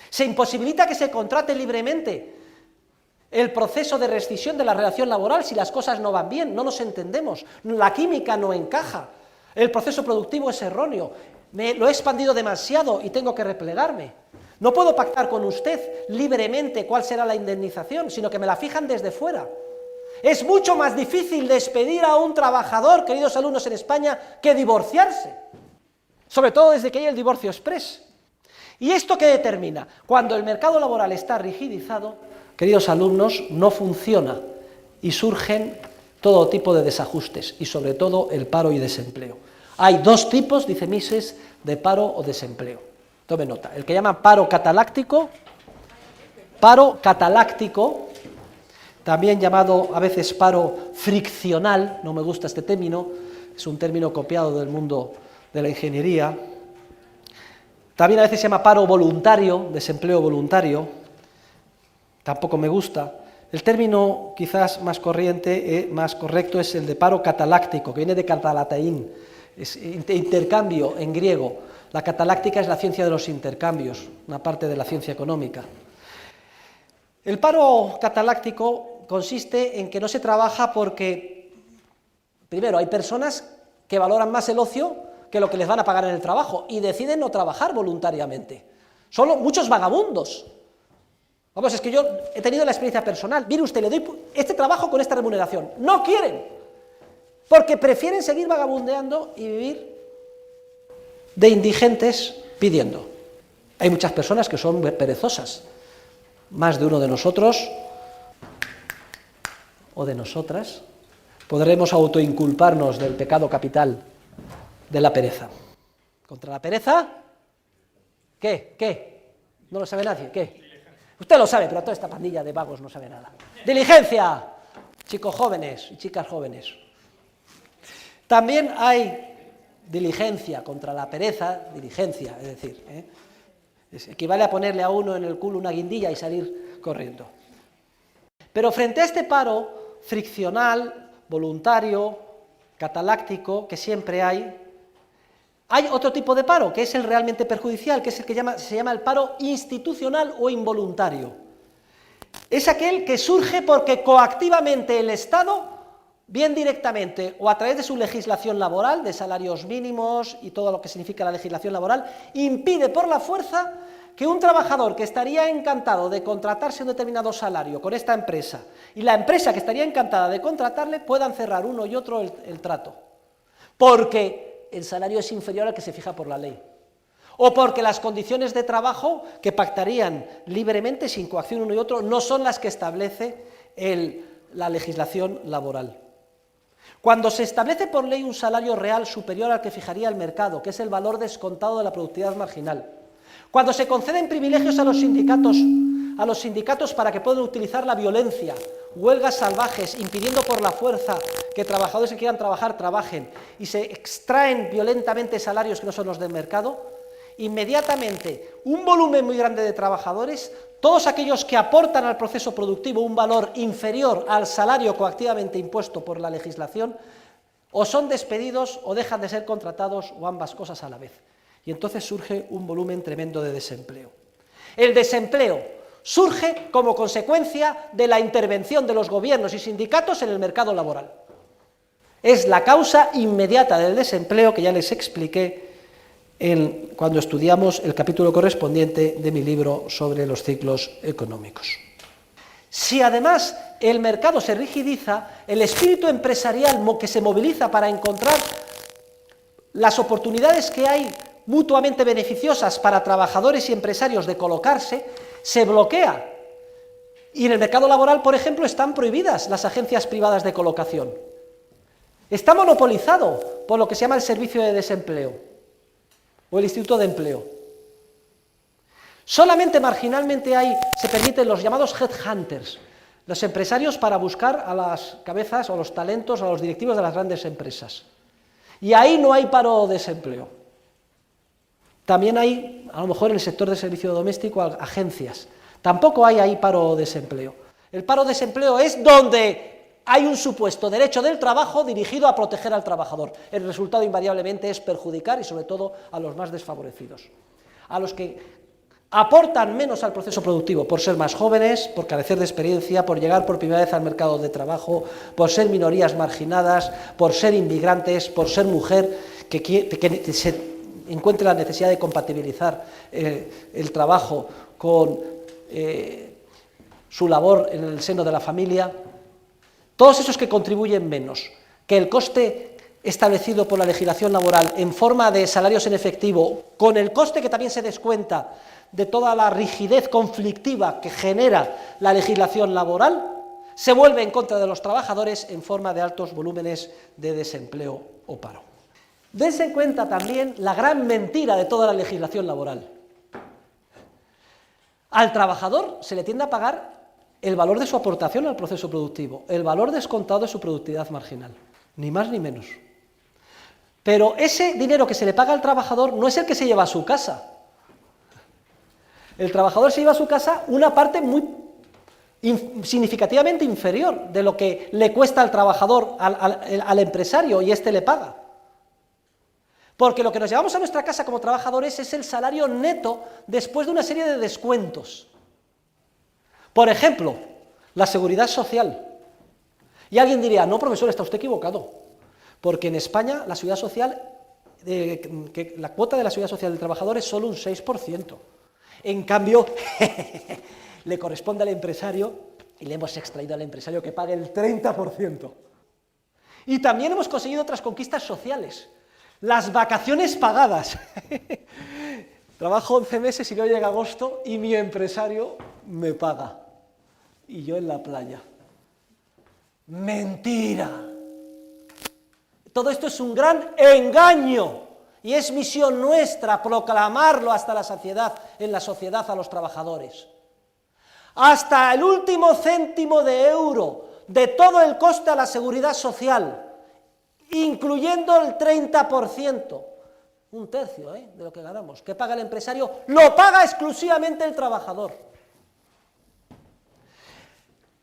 Speaker 1: Se imposibilita que se contrate libremente el proceso de rescisión de la relación laboral si las cosas no van bien, no nos entendemos, la química no encaja, el proceso productivo es erróneo, lo he expandido demasiado y tengo que replegarme. No puedo pactar con usted libremente cuál será la indemnización, sino que me la fijan desde fuera. Es mucho más difícil despedir a un trabajador, queridos alumnos, en España, que divorciarse, sobre todo desde que hay el divorcio exprés. ¿Y esto qué determina? Cuando el mercado laboral está rigidizado, queridos alumnos, no funciona y surgen todo tipo de desajustes y sobre todo el paro y desempleo. Hay dos tipos, dice Mises, de paro o desempleo. Tome nota, el que llama paro cataláctico, también llamado a veces paro friccional, no me gusta este término, es un término copiado del mundo de la ingeniería. También a veces se llama paro voluntario, desempleo voluntario, tampoco me gusta. El término quizás más corriente, más correcto, es el de paro cataláctico, que viene de catalateín, es intercambio en griego. La cataláctica es la ciencia de los intercambios, una parte de la ciencia económica. El paro cataláctico consiste en que no se trabaja porque, primero, hay personas que valoran más el ocio que lo que les van a pagar en el trabajo y deciden no trabajar voluntariamente. Son muchos vagabundos. Vamos, es que yo he tenido la experiencia personal. Mire usted, le doy este trabajo con esta remuneración. No quieren, porque prefieren seguir vagabundeando y vivir de indigentes pidiendo. Hay muchas personas que son perezosas. Más de uno de nosotros o de nosotras podremos autoinculparnos del pecado capital de la pereza. ¿Contra la pereza? ¿Qué? ¿No lo sabe nadie? ¿Qué? Usted lo sabe, pero toda esta pandilla de vagos no sabe nada. ¡Diligencia! Chicos jóvenes y chicas jóvenes. También hay diligencia contra la pereza, diligencia, es decir, equivale a ponerle a uno en el culo una guindilla y salir corriendo. Pero frente a este paro friccional, voluntario, cataláctico, que siempre hay otro tipo de paro, que es el realmente perjudicial, que es el que se llama el paro institucional o involuntario. Es aquel que surge porque coactivamente el Estado, bien directamente o a través de su legislación laboral, de salarios mínimos y todo lo que significa la legislación laboral, impide por la fuerza que un trabajador que estaría encantado de contratarse un determinado salario con esta empresa y la empresa que estaría encantada de contratarle puedan cerrar uno y otro el trato, porque el salario es inferior al que se fija por la ley, o porque las condiciones de trabajo que pactarían libremente sin coacción uno y otro no son las que establece la legislación laboral. Cuando se establece por ley un salario real superior al que fijaría el mercado, que es el valor descontado de la productividad marginal, cuando se conceden privilegios a los sindicatos para que puedan utilizar la violencia, huelgas salvajes, impidiendo por la fuerza que trabajadores que quieran trabajar trabajen, y se extraen violentamente salarios que no son los del mercado, inmediatamente un volumen muy grande de trabajadores, todos aquellos que aportan al proceso productivo un valor inferior al salario coactivamente impuesto por la legislación, o son despedidos o dejan de ser contratados o ambas cosas a la vez. Y entonces surge un volumen tremendo de desempleo. El desempleo surge como consecuencia de la intervención de los gobiernos y sindicatos en el mercado laboral. Es la causa inmediata del desempleo que ya les expliqué cuando estudiamos el capítulo correspondiente de mi libro sobre los ciclos económicos. Si además el mercado se rigidiza, el espíritu empresarial que se moviliza para encontrar las oportunidades que hay mutuamente beneficiosas para trabajadores y empresarios de colocarse, se bloquea. Y en el mercado laboral, por ejemplo, están prohibidas las agencias privadas de colocación. Está monopolizado por lo que se llama el servicio de desempleo o el Instituto de Empleo. Solamente marginalmente se permiten los llamados headhunters, los empresarios para buscar a las cabezas o los talentos o a los directivos de las grandes empresas. Y ahí no hay paro o desempleo. También hay, a lo mejor en el sector del servicio doméstico, agencias. Tampoco hay ahí paro o desempleo. El paro o desempleo es donde hay un supuesto derecho del trabajo dirigido a proteger al trabajador. El resultado invariablemente es perjudicar y sobre todo a los más desfavorecidos, a los que aportan menos al proceso productivo por ser más jóvenes, por carecer de experiencia, por llegar por primera vez al mercado de trabajo, por ser minorías marginadas, por ser inmigrantes, por ser mujer, que se encuentre la necesidad de compatibilizar el trabajo con su labor en el seno de la familia. Todos esos que contribuyen menos, que el coste establecido por la legislación laboral en forma de salarios en efectivo, con el coste que también se descuenta de toda la rigidez conflictiva que genera la legislación laboral, se vuelve en contra de los trabajadores en forma de altos volúmenes de desempleo o paro. Dense en cuenta también la gran mentira de toda la legislación laboral. Al trabajador se le tiende a pagar el valor de su aportación al proceso productivo, el valor descontado de su productividad marginal, ni más ni menos. Pero ese dinero que se le paga al trabajador no es el que se lleva a su casa. El trabajador se lleva a su casa una parte muy significativamente inferior de lo que le cuesta al trabajador, al empresario, y éste le paga. Porque lo que nos llevamos a nuestra casa como trabajadores es el salario neto después de una serie de descuentos. Por ejemplo, la seguridad social. Y alguien diría, no, profesor, está usted equivocado, porque en España la seguridad social, la cuota de la seguridad social del trabajador es solo un 6%. En cambio, le corresponde al empresario, y le hemos extraído al empresario que pague el 30%. Y también hemos conseguido otras conquistas sociales. Las vacaciones pagadas. Trabajo 11 meses y no llega agosto y mi empresario me paga. Y yo en la playa. ¡Mentira! Todo esto es un gran engaño. Y es misión nuestra proclamarlo hasta la saciedad en la sociedad a los trabajadores. Hasta el último céntimo de euro de todo el coste a la seguridad social, incluyendo el 30%, un tercio de lo que ganamos, que paga el empresario, lo paga exclusivamente el trabajador.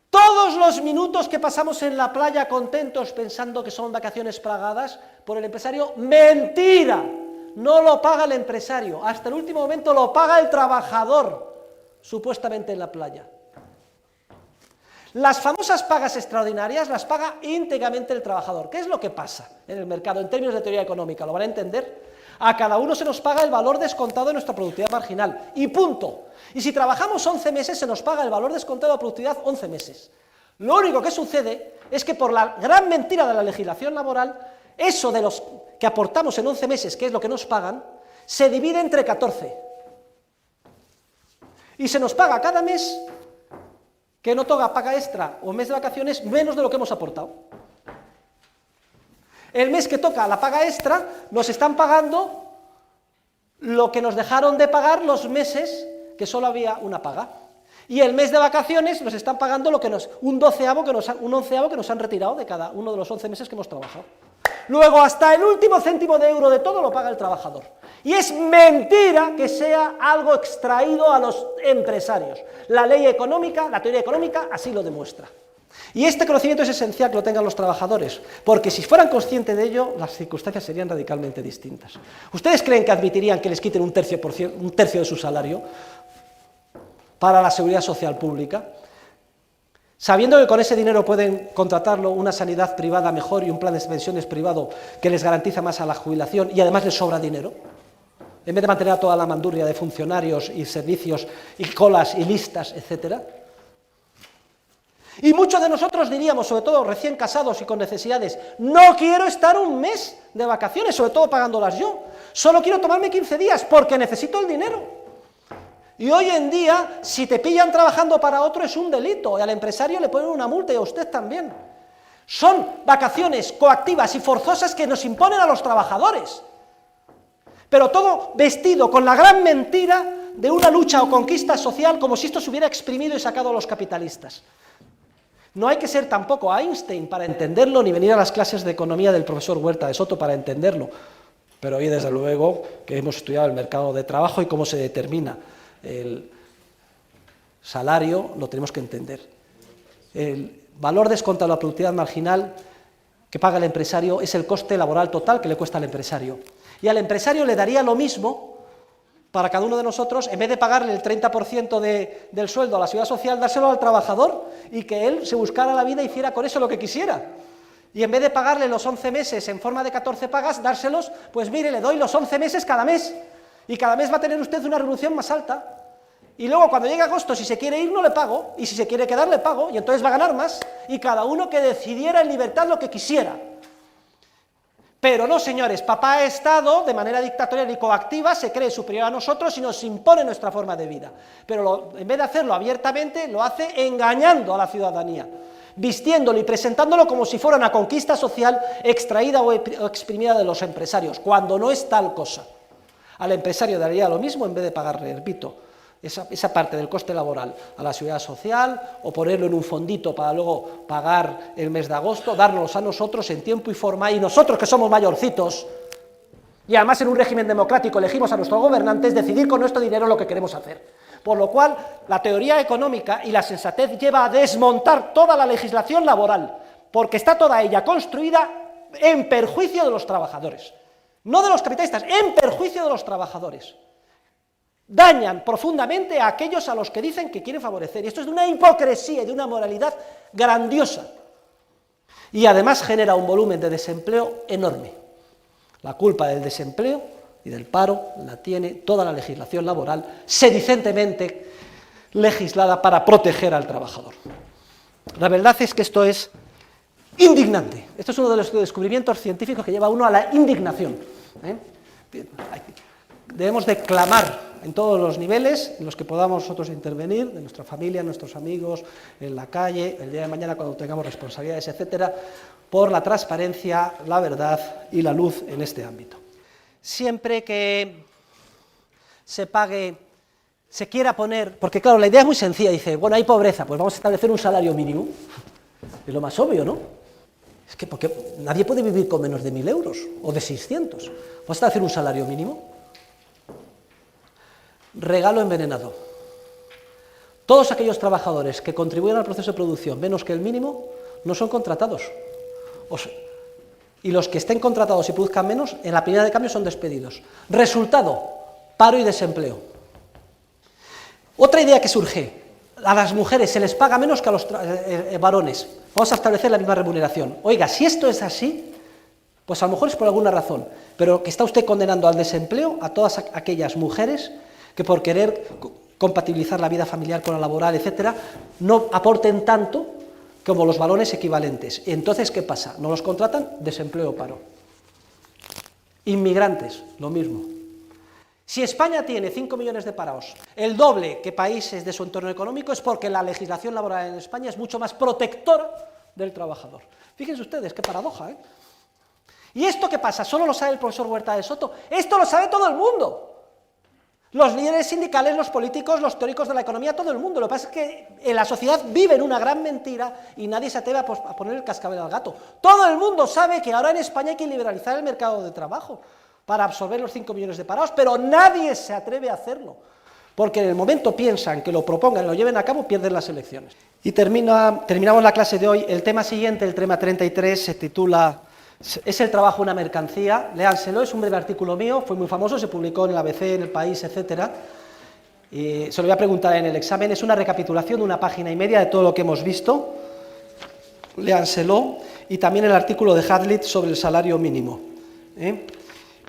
Speaker 1: Todos los minutos que pasamos en la playa contentos pensando que son vacaciones pagadas por el empresario, ¡mentira! No lo paga el empresario, hasta el último momento lo paga el trabajador, supuestamente en la playa. Las famosas pagas extraordinarias las paga íntegramente el trabajador. ¿Qué es lo que pasa en el mercado en términos de teoría económica? ¿Lo van a entender? A cada uno se nos paga el valor descontado de nuestra productividad marginal, y punto. Y si trabajamos 11 meses, se nos paga el valor descontado de la productividad 11 meses. Lo único que sucede es que por la gran mentira de la legislación laboral, eso de los que aportamos en 11 meses, que es lo que nos pagan, se divide entre 14. Y se nos paga cada mes, que no toca paga extra o mes de vacaciones, menos de lo que hemos aportado. El mes que toca la paga extra, nos están pagando lo que nos dejaron de pagar los meses que solo había una paga. Y el mes de vacaciones nos están pagando lo que un onceavo que nos han retirado de cada uno de los 11 meses que hemos trabajado. Luego, hasta el último céntimo de euro de todo lo paga el trabajador. Y es mentira que sea algo extraído a los empresarios. La ley económica, la teoría económica, así lo demuestra. Y este conocimiento es esencial que lo tengan los trabajadores, porque si fueran conscientes de ello, las circunstancias serían radicalmente distintas. ¿Ustedes creen que admitirían que les quiten un tercio de su salario para la seguridad social pública, sabiendo que con ese dinero pueden contratarlo una sanidad privada mejor y un plan de pensiones privado que les garantiza más a la jubilación y además les sobra dinero? En vez de mantener a toda la mandurria de funcionarios y servicios y colas y listas, etcétera. Y muchos de nosotros diríamos, sobre todo recién casados y con necesidades, no quiero estar un mes de vacaciones, sobre todo pagándolas yo, solo quiero tomarme 15 días porque necesito el dinero. Y hoy en día, si te pillan trabajando para otro es un delito, y al empresario le ponen una multa y a usted también. Son vacaciones coactivas y forzosas que nos imponen a los trabajadores, pero todo vestido con la gran mentira de una lucha o conquista social, como si esto se hubiera exprimido y sacado a los capitalistas. No hay que ser tampoco Einstein para entenderlo, ni venir a las clases de economía del profesor Huerta de Soto para entenderlo. pero hoy desde luego que hemos estudiado el mercado de trabajo y cómo se determina el salario, lo tenemos que entender. El valor descontado de la productividad marginal que paga el empresario es el coste laboral total que le cuesta al empresario. Y al empresario le daría lo mismo para cada uno de nosotros, en vez de pagarle el 30% del sueldo a la seguridad social, dárselo al trabajador y que él se buscara la vida y hiciera con eso lo que quisiera. Y en vez de pagarle los 11 meses en forma de 14 pagas, dárselos, pues mire, le doy los 11 meses cada mes. Y cada mes va a tener usted una retribución más alta. Y luego cuando llegue agosto, si se quiere ir, no le pago, y si se quiere quedar, le pago, y entonces va a ganar más, y cada uno que decidiera en libertad lo que quisiera. Pero no, señores, papá Estado, de manera dictatorial y coactiva, se cree superior a nosotros y nos impone nuestra forma de vida. Pero en vez de hacerlo abiertamente, lo hace engañando a la ciudadanía, vistiéndolo y presentándolo como si fuera una conquista social extraída o exprimida de los empresarios, cuando no es tal cosa. Al empresario daría lo mismo en vez de pagarle, repito, esa parte del coste laboral a la seguridad social o ponerlo en un fondito para luego pagar el mes de agosto, dárnoslos a nosotros en tiempo y forma, y nosotros que somos mayorcitos y además en un régimen democrático elegimos a nuestros gobernantes, decidir con nuestro dinero lo que queremos hacer. Por lo cual la teoría económica y la sensatez lleva a desmontar toda la legislación laboral, porque está toda ella construida en perjuicio de los trabajadores, no de los capitalistas, en perjuicio de los trabajadores. Dañan profundamente a aquellos a los que dicen que quieren favorecer. Y esto es de una hipocresía y de una moralidad grandiosa. Y además genera un volumen de desempleo enorme. La culpa del desempleo y del paro la tiene toda la legislación laboral, sedicentemente legislada para proteger al trabajador. La verdad es que esto es indignante. Esto es uno de los descubrimientos científicos que lleva a uno a la indignación. Debemos de clamar en todos los niveles en los que podamos nosotros intervenir, de nuestra familia, nuestros amigos, en la calle, el día de mañana cuando tengamos responsabilidades, etcétera, por la transparencia, la verdad y la luz en este ámbito. Siempre que se pague, se quiera poner, porque claro, la idea es muy sencilla, dice, bueno, hay pobreza, pues vamos a establecer un salario mínimo, es lo más obvio, ¿no? Es que porque nadie puede vivir con menos de 1.000 euros o de 600, vamos a establecer un salario mínimo. Regalo envenenado. Todos aquellos trabajadores que contribuyen al proceso de producción menos que el mínimo no son contratados. Y los que estén contratados y produzcan menos, en la primera de cambio son despedidos. Resultado, paro y desempleo. Otra idea que surge, a las mujeres se les paga menos que a los varones. Vamos a establecer la misma remuneración. Oiga, si esto es así, pues a lo mejor es por alguna razón, pero que está usted condenando al desempleo a todas aquellas mujeres que por querer compatibilizar la vida familiar con la laboral, etcétera, no aporten tanto como los varones equivalentes. Entonces, ¿qué pasa? ¿No los contratan? Desempleo o paro. Inmigrantes, lo mismo. Si España tiene 5 millones de parados, el doble que países de su entorno económico, es porque la legislación laboral en España es mucho más protectora del trabajador. Fíjense ustedes, qué paradoja, ¿eh? ¿Y esto qué pasa? ¿Solo lo sabe el profesor Huerta de Soto? Esto lo sabe todo el mundo. Los líderes sindicales, los políticos, los teóricos de la economía, todo el mundo. Lo que pasa es que en la sociedad vive en una gran mentira y nadie se atreve a poner el cascabel al gato. Todo el mundo sabe que ahora en España hay que liberalizar el mercado de trabajo para absorber los 5 millones de parados, pero nadie se atreve a hacerlo, porque en el momento piensan que lo propongan y lo lleven a cabo, pierden las elecciones. Y terminamos la clase de hoy. El tema siguiente, el tema 33, se titula ¿Es el trabajo una mercancía? Léanselo, es un breve artículo mío, fue muy famoso, se publicó en el ABC, en El País, etcétera. Se lo voy a preguntar en el examen, es una recapitulación de 1,5 páginas de todo lo que hemos visto. Léanselo, y también el artículo de Hadley sobre el salario mínimo.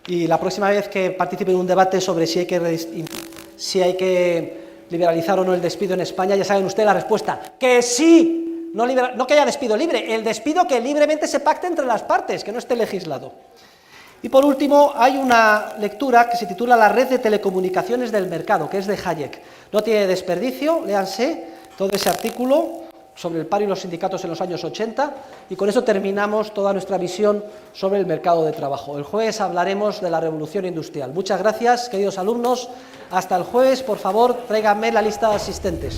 Speaker 1: Y la próxima vez que participe en un debate sobre si hay que liberalizar o no el despido en España, ya saben ustedes la respuesta, que sí. No que haya despido libre, el despido que libremente se pacte entre las partes, que no esté legislado. Y por último, hay una lectura que se titula La red de telecomunicaciones del mercado, que es de Hayek. No tiene desperdicio, léanse todo ese artículo sobre el paro y los sindicatos en los años 80, y con eso terminamos toda nuestra visión sobre el mercado de trabajo. El jueves hablaremos de la revolución industrial. Muchas gracias, queridos alumnos. Hasta el jueves, por favor, tráiganme la lista de asistentes.